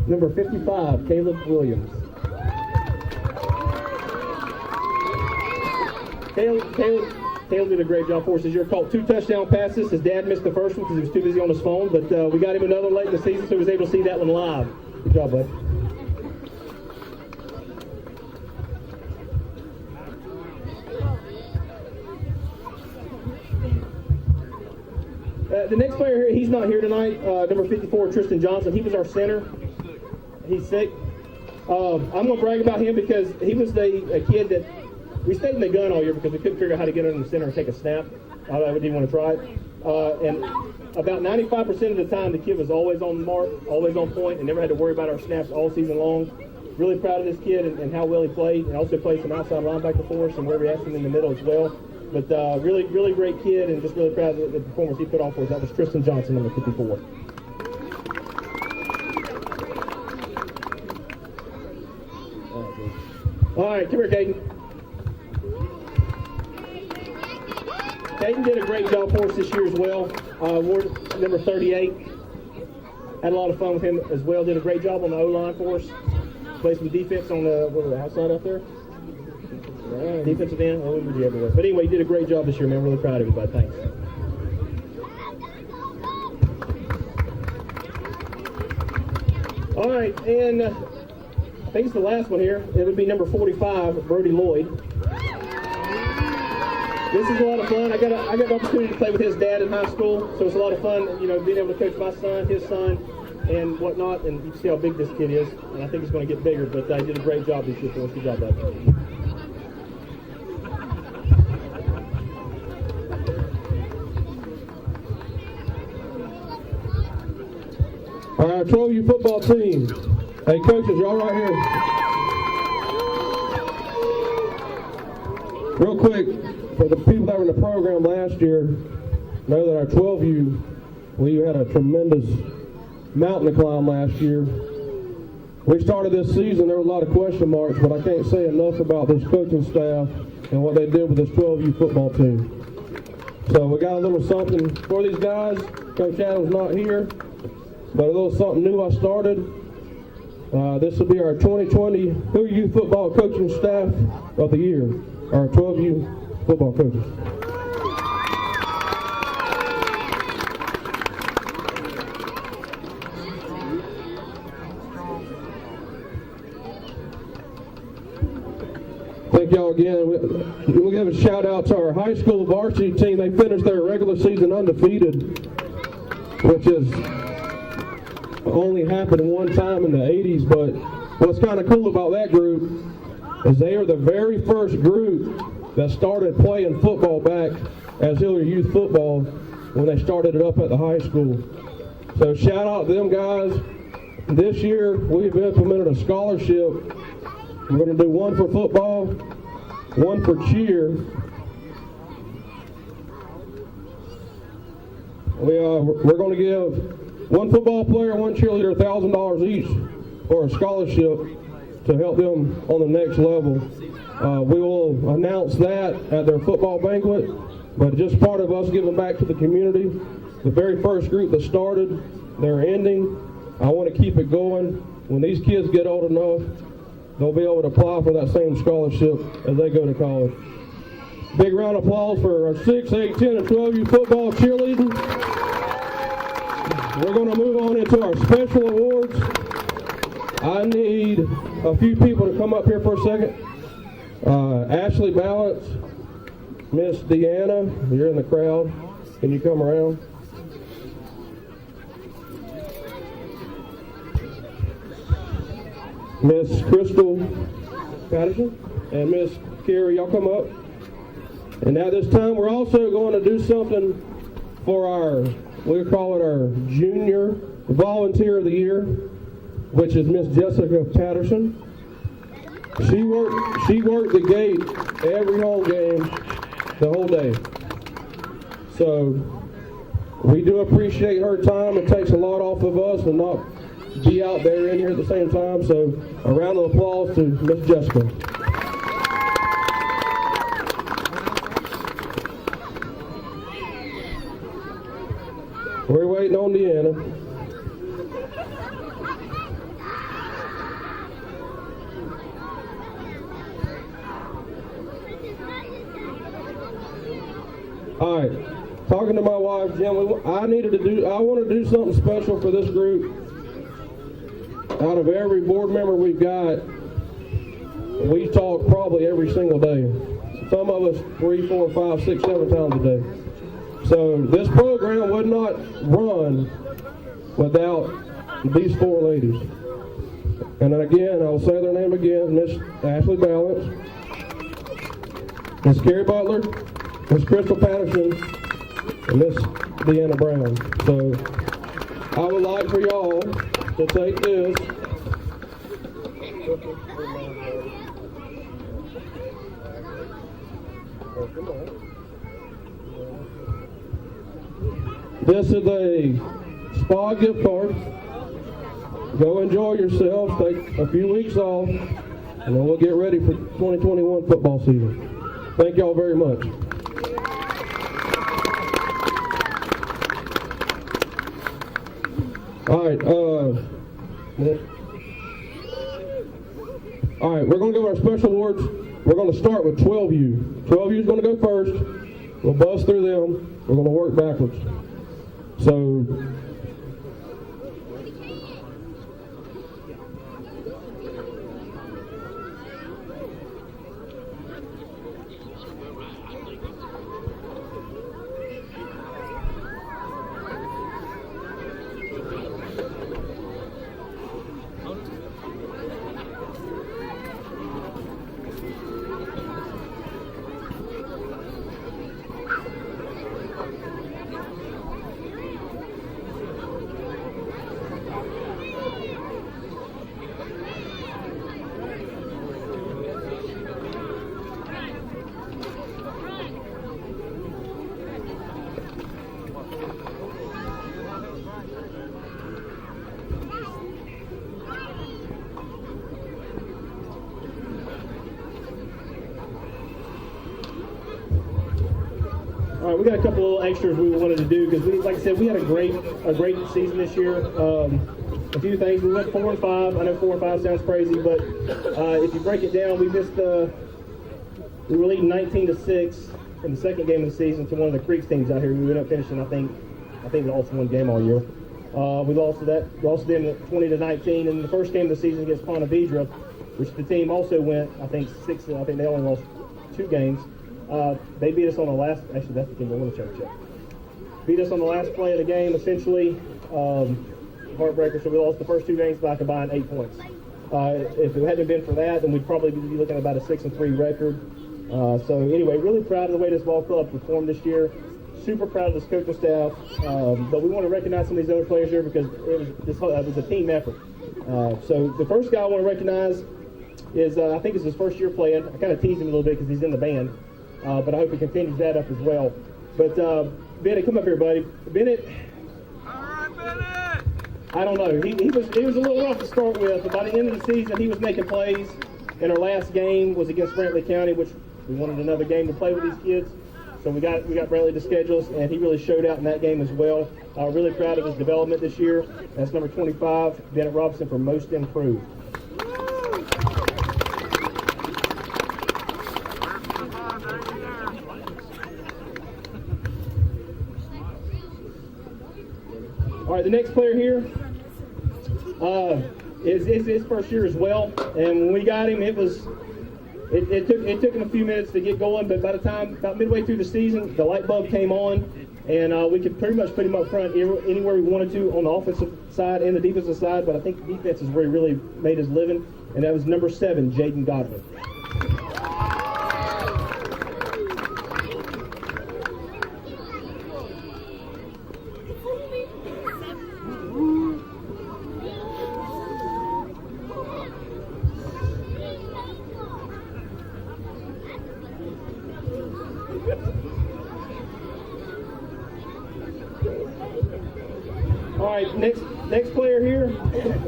Number 55, Caleb Williams. Caleb did a great job for us this year. Caught 2 touchdown passes. His dad missed the first one because he was too busy on his phone, but we got him another late in the season, so he was able to see that one live. Good job, bud. The next player here, he's not here tonight. Number 54, Tristan Johnson. He was our center. He's sick. I'm going to brag about him because he was a kid that we stayed in the gun all year because we couldn't figure out how to get under the center and take a snap. I didn't want to try it. And about 95% of the time, the kid was always on the mark, always on point, and never had to worry about our snaps all season long. Really proud of this kid and how well he played, and also played some outside linebacker for us and where we asked him in the middle as well. But really, really great kid, and just really proud of the performance he put off for us. That was Tristan Johnson, number 54. All right, come here, Caden. Caden did a great job for us this year as well. Ward number 38. Had a lot of fun with him as well. Did a great job on the O-line for us. Played some defense on the outside out there. Defensive end. Well, we moved you everywhere. But anyway, he did a great job this year, man. Really proud of everybody. Thanks. All right, and I think it's the last one here. It would be number 45, Brody Lloyd. This is a lot of fun. I got the opportunity to play with his dad in high school, so it's a lot of fun, you know, being able to coach my son, his son, and whatnot. And you can see how big this kid is, and I think he's going to get bigger. But he did a great job this year for us. Good job, bud. All right, 12U football team. Hey, coaches, y'all right here. Real quick, for the people that were in the program last year, know that our 12U, we had a tremendous mountain to climb last year. We started this season, there were a lot of question marks, but I can't say enough about this coaching staff and what they did with this 12U football team. So we got a little something for these guys. Coach Adams not here, but a little something new I started. This will be our 2020 Hilliard football coaching staff of the year, our 12U football coaches. Thank y'all again. We'll give a shout out to our high school varsity team. They finished their regular season undefeated, which is only happened one time in the 80s, but what's kind of cool about that group is they are the very first group that started playing football back as Hilliard Youth Football when they started it up at the high school. So shout out to them guys. This year we've implemented a scholarship. We're going to do one for football, one for cheer. We're going to give one football player and one cheerleader $1,000 each for a scholarship to help them on the next level. We will announce that at their football banquet, but just part of us giving back to the community. The very first group that started, they're ending. I want to keep it going. When these kids get old enough, they'll be able to apply for that same scholarship as they go to college. Big round of applause for our 6, 8, 10, and 12U football cheerleading. We're going to move on into our special awards. I need a few people to come up here for a second. Ashley Balance, Miss Deanna, you're in the crowd. Can you come around? Miss Crystal Patterson and Miss Carrie, y'all come up. And at this time, we're also going to do something for our, we'll call it our Junior Volunteer of the Year, which is Miss Jessica Patterson. She worked the gate every home game the whole day. So we do appreciate her time. It takes a lot off of us to not be out there in here at the same time. So a round of applause to Miss Jessica. We're waiting on Deanna. All right, talking to my wife, Jim, I want to do something special for this group. Out of every board member we've got, we talk probably every single day. Some of us 3, 4, 5, 6, 7 times a day. So this program would not run without these 4 ladies. And then again, I'll say their name again: Miss Ashley Balance, Miss Carrie Butler, Miss Crystal Patterson, and Miss Deanna Brown. So I would like for y'all to take this. This is a spa gift card. Go enjoy yourselves, take a few weeks off, and then we'll get ready for 2021 football season. Thank y'all very much. All right, we're going to give our special awards. We're going to start with 12U. 12U is going to go first. We'll buzz through them. We're going to work backwards. So, All right, we got a couple little extras we wanted to do because, like I said, we had a great season this year. A few things. We went 4-5. I know 4-5 sounds crazy, but if you break it down, we were leading 19-6 in the second game of the season to one of the Creeks teams out here. We ended up finishing, I think we lost one game all year. We lost to them 20-19 in the first game of the season against Ponte Vedra, which the team also went, I think 6. I think they only lost 2 games. They beat us on the last. Actually, that's the team I want to check. Beat us on the last play of the game, essentially. Heartbreaker. So we lost the first 2 games by a combined 8 points. If it hadn't been for that, then we'd probably be looking at about a 6-3 record. So anyway, really proud of the way this ball club performed this year. Super proud of this coaching staff. But we want to recognize some of these other players here because it was a team effort. So the first guy I want to recognize is I think it's his first year playing. I kind of teased him a little bit because he's in the band. But I hope he continues that up as well. But Bennett, come up here, buddy. Bennett. All right, Bennett. I don't know. He was a little rough to start with, but by the end of the season, he was making plays. And our last game was against Brantley County, which we wanted another game to play with these kids. So we got Brantley to schedules, and he really showed out in that game as well. Really proud of his development this year. That's number 25, Bennett Robinson, for most improved. All right, the next player here is his first year as well. And when we got him, it took him a few minutes to get going. But by the time, about midway through the season, the light bulb came on, and we could pretty much put him up front anywhere we wanted to on the offensive side and the defensive side. But I think the defense is where he really made his living, and that was number 7, Jaden Godwin. All right, next player here,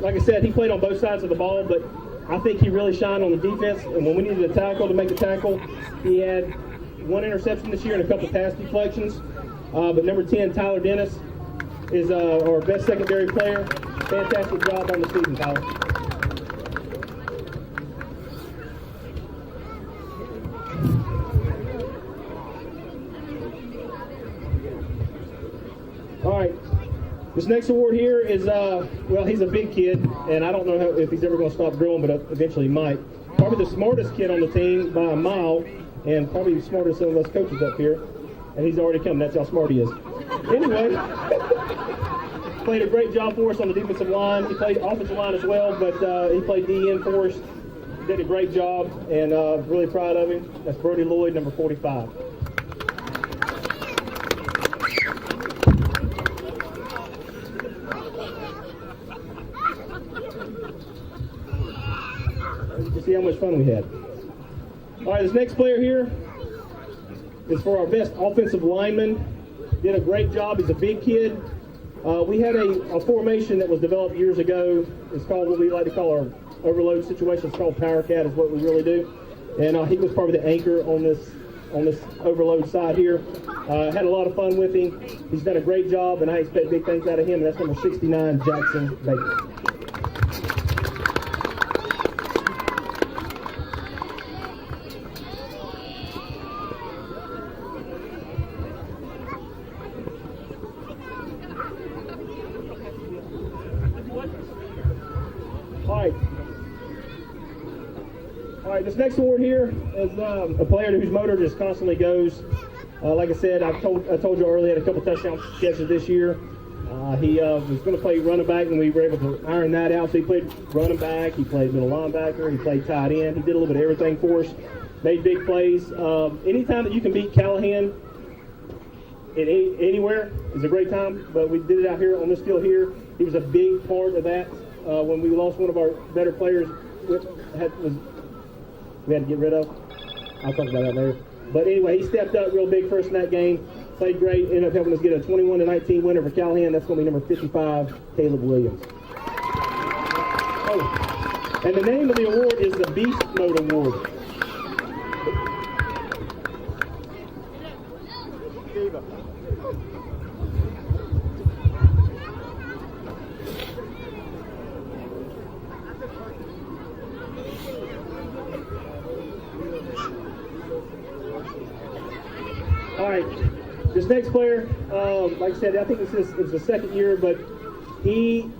like I said, he played on both sides of the ball, but I think he really shined on the defense. And when we needed a tackle to make a tackle, he had 1 interception this year and a couple pass deflections. But number 10, Tyler Dennis, is our best secondary player. Fantastic job on the season, Tyler. All right. This next award here is, well, he's a big kid, and I don't know if he's ever going to stop growing, but eventually he might. Probably the smartest kid on the team by a mile, and probably the smartest of us coaches up here. And he's already come. That's how smart he is. Anyway, played a great job for us on the defensive line. He played offensive line as well, but he played DN for us. Did a great job, and really proud of him. That's Brody Lloyd, number 45. You see how much fun we had. All right, this next player here is for our best offensive lineman. Did a great job. He's a big kid. We had a formation that was developed years ago. It's called what we like to call our overload situation. It's called Power Cat is what we really do. And he was probably the anchor on this overload side here. Had a lot of fun with him. He's done a great job, and I expect big things out of him. And that's number 69, Jackson Baker. All right, this next award here is a player whose motor just constantly goes. Like I said, I told you earlier, had a couple touchdown catches this year. He was going to play running back, and we were able to iron that out. So he played running back, he played middle linebacker, he played tight end. He did a little bit of everything for us. Made big plays. Anytime that you can beat Callahan anywhere is a great time. But we did it out here on this field here. He was a big part of that. When we lost one of our better players, we had to get rid of. I'll talk about that later. But anyway, he stepped up real big for us in that game. Played great. Ended up helping us get a 21-19 winner for Callahan. That's going to be number 55, Caleb Williams. Oh, and the name of the award is the Beast Mode Award. All right, this next player, like I said, I think it's the second year, but he,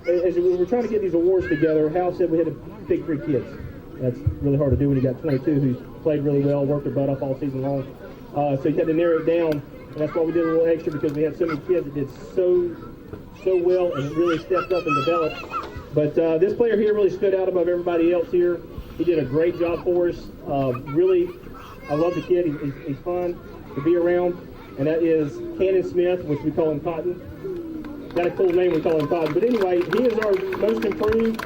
as we were trying to get these awards together, Hal said we had to pick 3 kids. That's really hard to do when you got 22 who's played really well, worked their butt off all season long. So you had to narrow it down, and that's why we did a little extra, because we had so many kids that did so well and really stepped up and developed. But this player here really stood out above everybody else here. He did a great job for us. Really, I love the kid. He's fun to be around, and that is Cannon Smith, which we call him Cotton. Got a cool name, we call him Cotton. But anyway, he is our most improved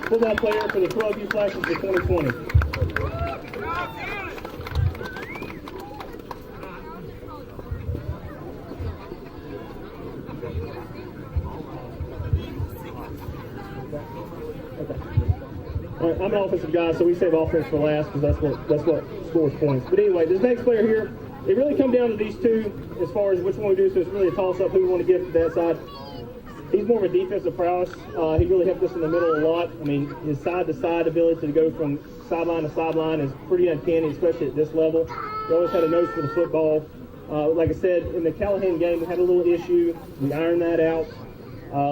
football player for the 12U Flashes for 2020. All right, I'm an offensive guy, so we save offense for last because that's what scores points. But anyway, this next player here, it really come down to these two as far as which one we do. So it's really a toss-up who we want to give to that side. He's more of a defensive prowess. He really helped us in the middle a lot. I mean, his side-to-side ability to go from sideline to sideline is pretty uncanny, especially at this level. He always had a nose for the football. Like I said, in the Callahan game, we had a little issue. We ironed that out.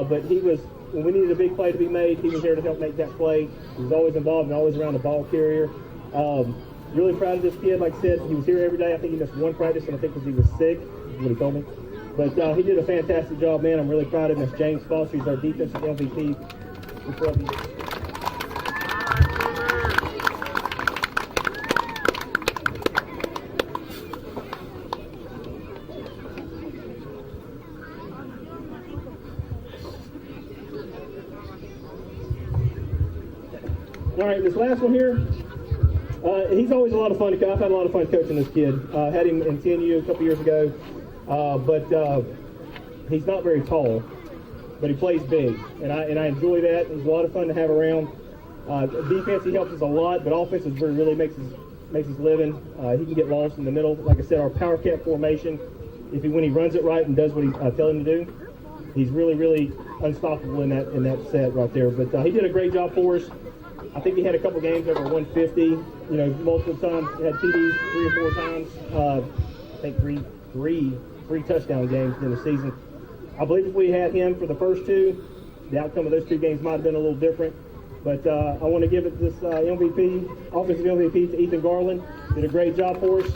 But he was, when we needed a big play to be made, he was there to help make that play. He was always involved and always around the ball carrier. Really proud of this kid. Like I said, he was here every day. I think he missed one practice, and I think because he was sick, is what he told me. But he did a fantastic job, man. I'm really proud of him. That's James Foster. He's our defensive MVP. All right, this last one here, he's always a lot of fun to coach. I've had a lot of fun coaching this kid. Had him in 10U a couple years ago, but he's not very tall, but he plays big, and I enjoy that. He's a lot of fun to have around. Defense, he helps us a lot, but offense is where he really makes his living. He can get lost in the middle. Like I said, our power cat formation, when he runs it right and does what I tell him to do, he's really, really unstoppable in that set right there. But he did a great job for us. I think he had a couple games over 150, multiple times. He had TDs 3 or 4 times. I think three touchdown games in the season. I believe if we had him for the first 2, the outcome of those 2 games might have been a little different. But I want to give it this offensive MVP to Ethan Garland. Did a great job for us.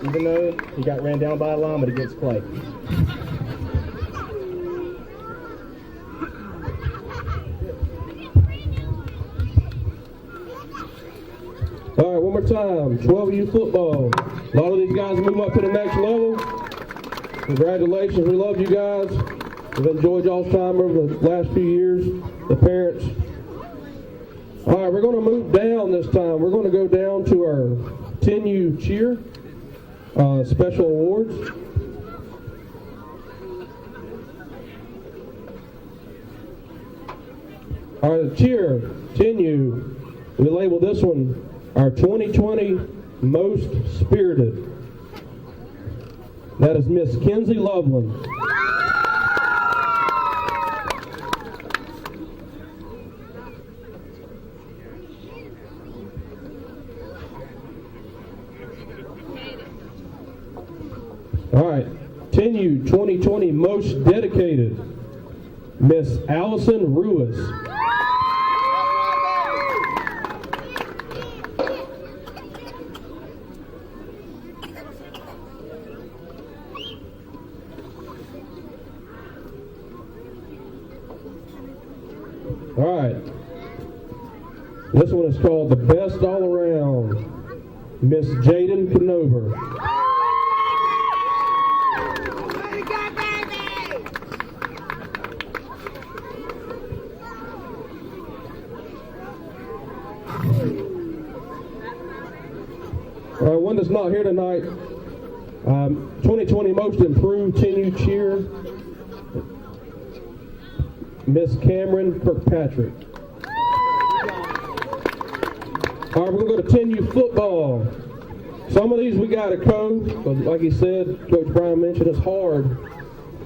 even though he got ran down by a lineman against Clay. All right, one more time. 12U football. A lot of these guys move up to the next level. Congratulations. We love you guys. We've enjoyed y'all's time over the last few years, the parents. All right, we're going to move down this time. We're going to go down to our 10U cheer special awards. All right, the cheer, 10U. We label this one our 2020 Most Spirited. That is Miss Kenzie Loveland. All right, 10U 2020 Most Dedicated, Miss Allison Ruiz. All right, this one is called the Best All Around, Miss Jaden Canover. One that's not here tonight, 2020 Most Improved 10U Cheer, Miss Cameron Kirkpatrick. All right, we're going to go to 10U football. Some of these we got to coach, but like he said, Coach Brian mentioned, it's hard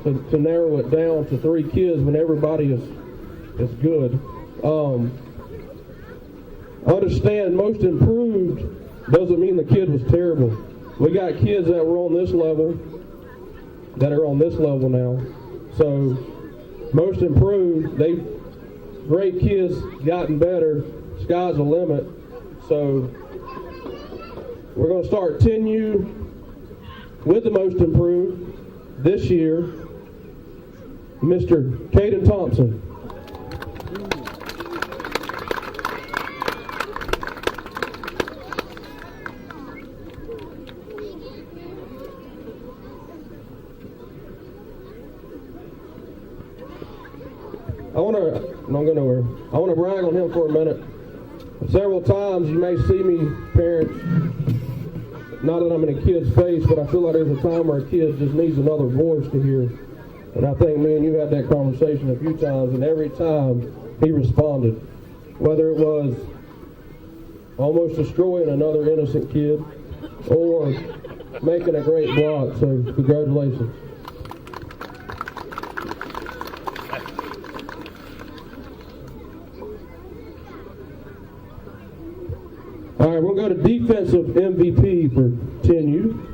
to narrow it down to 3 kids when everybody is good. Understand, Most Improved doesn't mean the kid was terrible. We got kids that were on this level that are on this level now. So Most Improved, great kids, gotten better, sky's the limit. So we're going to start 10U with the Most Improved this year, Mr. Caden Thompson. I want to brag on him for a minute. Several times you may see me, parents, not that I'm in a kid's face, but I feel like there's a time where a kid just needs another voice to hear. And I think me and you had that conversation a few times, and every time he responded. Whether it was almost destroying another innocent kid or making a great block. So congratulations. All right, we'll go to defensive MVP for 10U.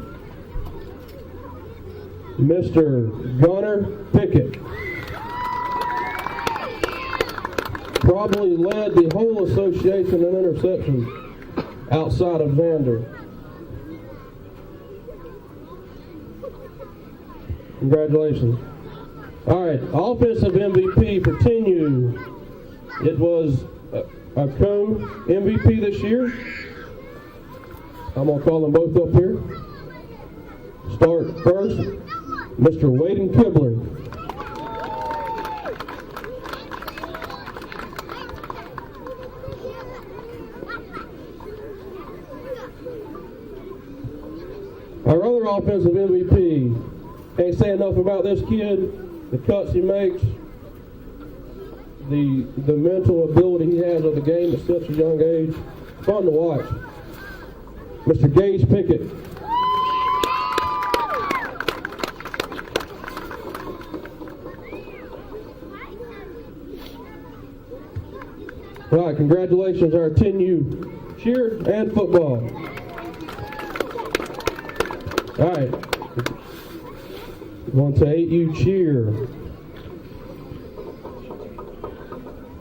Mr. Gunnar Pickett. Probably led the whole association in interceptions outside of Xander. Congratulations. All right, offensive MVP for 10U. It was a co-MVP this year. I'm going to call them both up here. Start first, Mr. Waden Kibler. Our other offensive MVP, can't say enough about this kid, the cuts he makes, the mental ability he has of the game at such a young age. Fun to watch. Mr. Gage Pickett. All right, congratulations, our 10U cheer and football. All right, on to 8U cheer.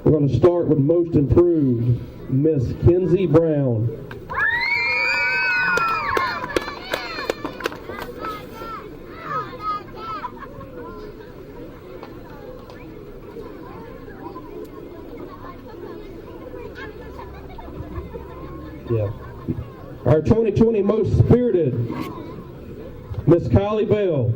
We're going to start with most improved, Miss Kenzie Brown. Our 2020 Most Spirited, Miss Kylie Bell.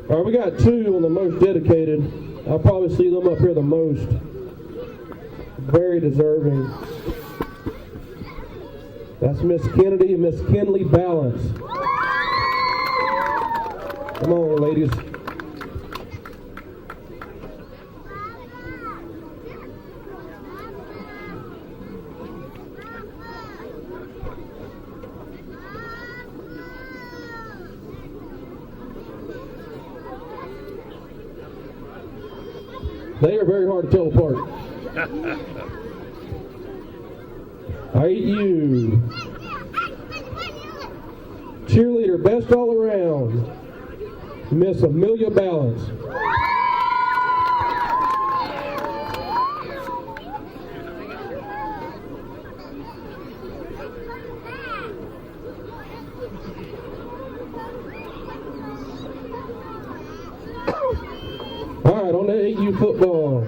All right, we got two on the most dedicated. I'll probably see them up here the most. Very deserving. That's Miss Kennedy and Miss Kinley Balance. Come on, ladies. They are very hard to tell apart. All right, you. Cheerleader best all around, Miss Amelia Balance. All right, on to 8U football.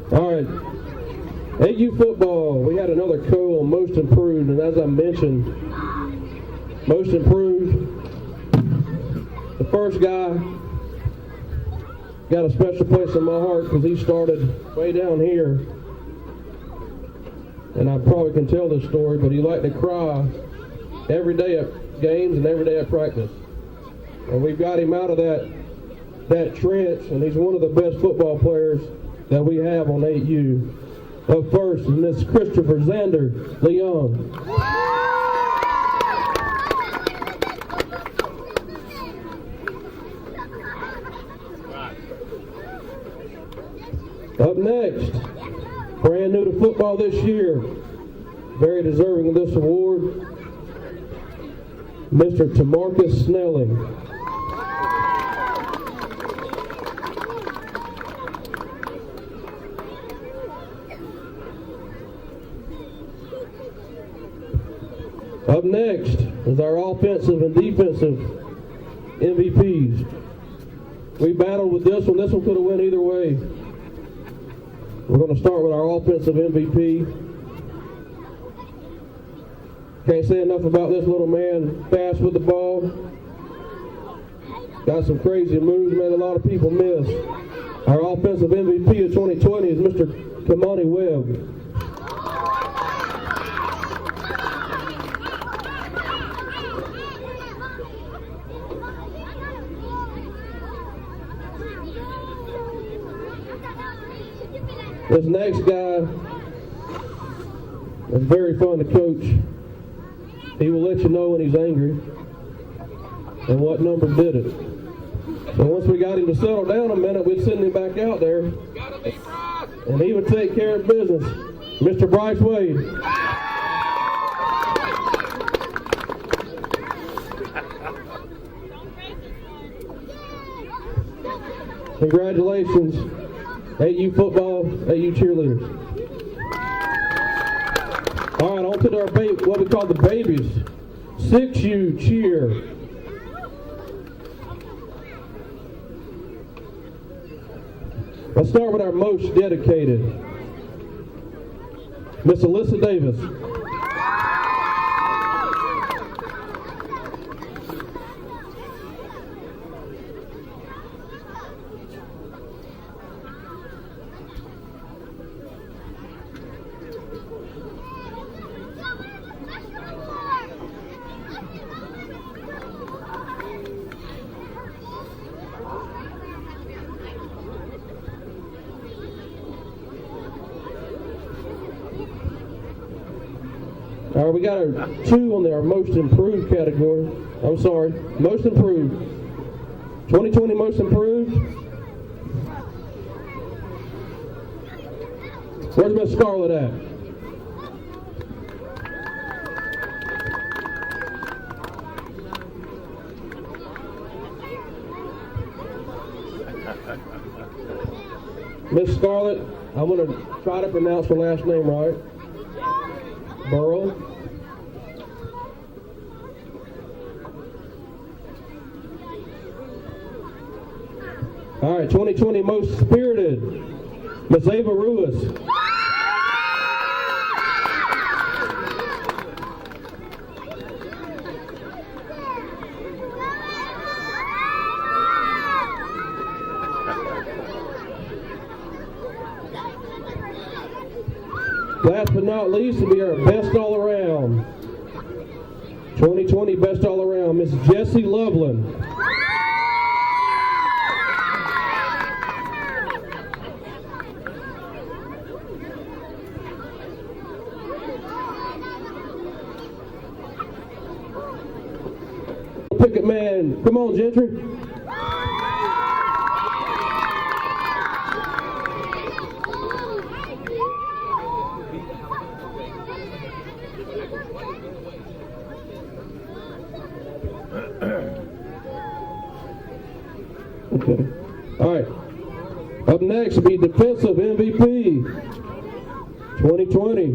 All right, 8U football. We had another co on most improved, and as I mentioned, most improved. The first guy got a special place in my heart because he started way down here, and I probably can tell this story, but he liked to cry every day at games and every day at practice. And we've got him out of that trench, and he's one of the best football players that we have on 8U. Up first is Miss Christopher Zander Leon. Up next, brand new to football this year, very deserving of this award, Mr. Tamarcus Snelling. Up next is our offensive and defensive MVPs. We battled with this one. This one could have went either way. We're going to start with our offensive MVP. Can't say enough about this little man. Fast with the ball. Got some crazy moves, made a lot of people miss. Our offensive MVP of 2020 is Mr. Kamani Webb. This next guy is very fun to coach. He will let you know when he's angry and what number did it. So once we got him to settle down a minute, we'd send him back out there, and he would take care of business. Mr. Bryce Wade. Congratulations, 8U football, 8U cheerleaders. All right, on to our what we call the babies. 6U cheer. Let's start with our most dedicated, Miss Alyssa Davis. All right, we got our two on our most improved category. I'm sorry, most improved. 2020 most improved. Where's Miss Scarlett at? Miss Scarlett, I'm going to try to pronounce her last name right. Burrow. All right, 2020 Most Spirited, Miss Ava Ruiz. Last but not least, will be our best all around. 2020 best all around, Miss Jessie Loveland. Picket man, come on, Gentry. Okay. All right. Up next will be defensive MVP 2020,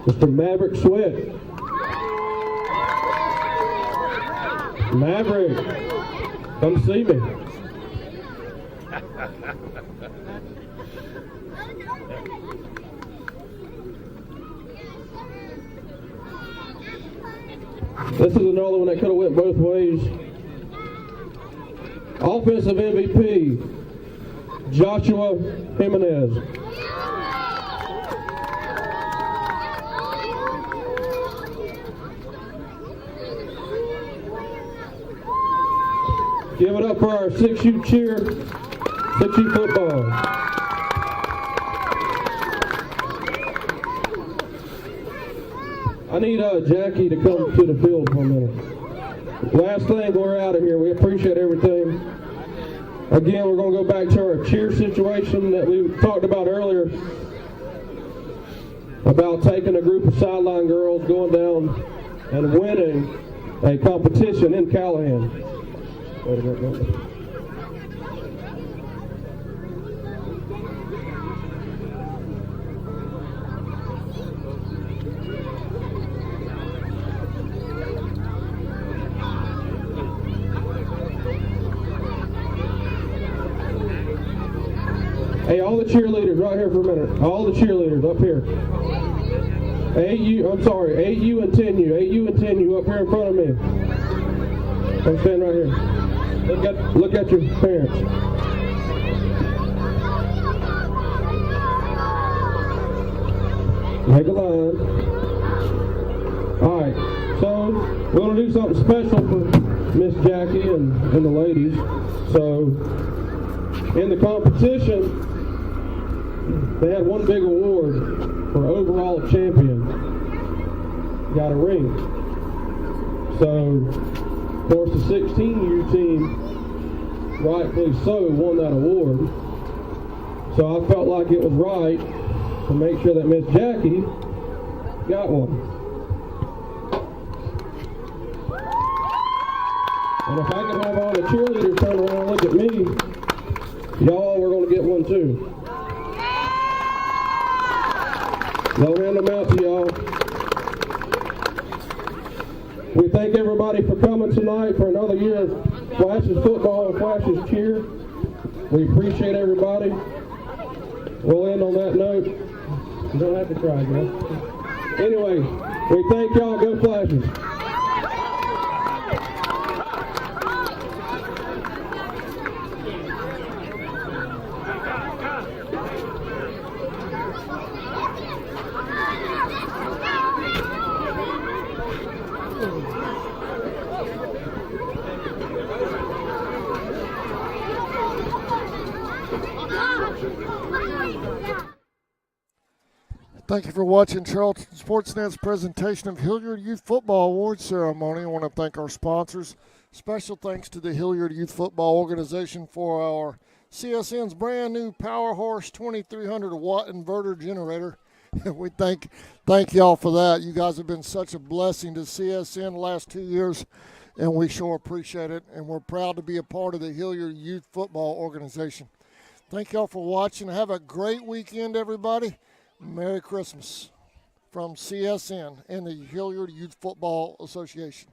Mr. Maverick Sweat. Maverick, come see me. This is another one that could have went both ways. Offensive MVP, Joshua Jimenez. Give it up for our 6U cheer, 6U football. I need Jackie to come to the field for a minute. Last thing, we're out of here. We appreciate everything. Again, we're going to go back to our cheer situation that we talked about earlier, about taking a group of sideline girls, going down and winning a competition in Callahan. Wait a minute. Hey, all the cheerleaders right here for a minute. All the cheerleaders up here. 8U and 10U. 8U and 10U up here in front of me. Come stand right here. Look at your parents. Make a line. All right. So we're going to do something special for Miss Jackie and the ladies. So in the competition, they had one big award for overall champion. Got a ring. So, of course, the 16U team, rightfully so, won that award. So I felt like it was right to make sure that Miss Jackie got one. And if I could have all the cheerleaders turn around and look at me, y'all were going to get one too. They'll hand them out to y'all. We thank everybody for coming tonight for another year of Flashes football and Flashes cheer. We appreciate everybody. We'll end on that note. You don't have to cry, guys. Anyway, we thank y'all. Go Flashes. Thank you for watching Charlton Sportsnet's presentation of Hilliard Youth Football Awards Ceremony. I want to thank our sponsors. Special thanks to the Hilliard Youth Football Organization for our CSN's brand new Power Horse 2300 watt inverter generator. We thank y'all for that. You guys have been such a blessing to CSN the last 2 years. and we sure appreciate it, and we're proud to be a part of the Hilliard Youth Football Organization. Thank y'all for watching. Have a great weekend, everybody. Merry Christmas from CSN and the Hilliard Youth Football Association.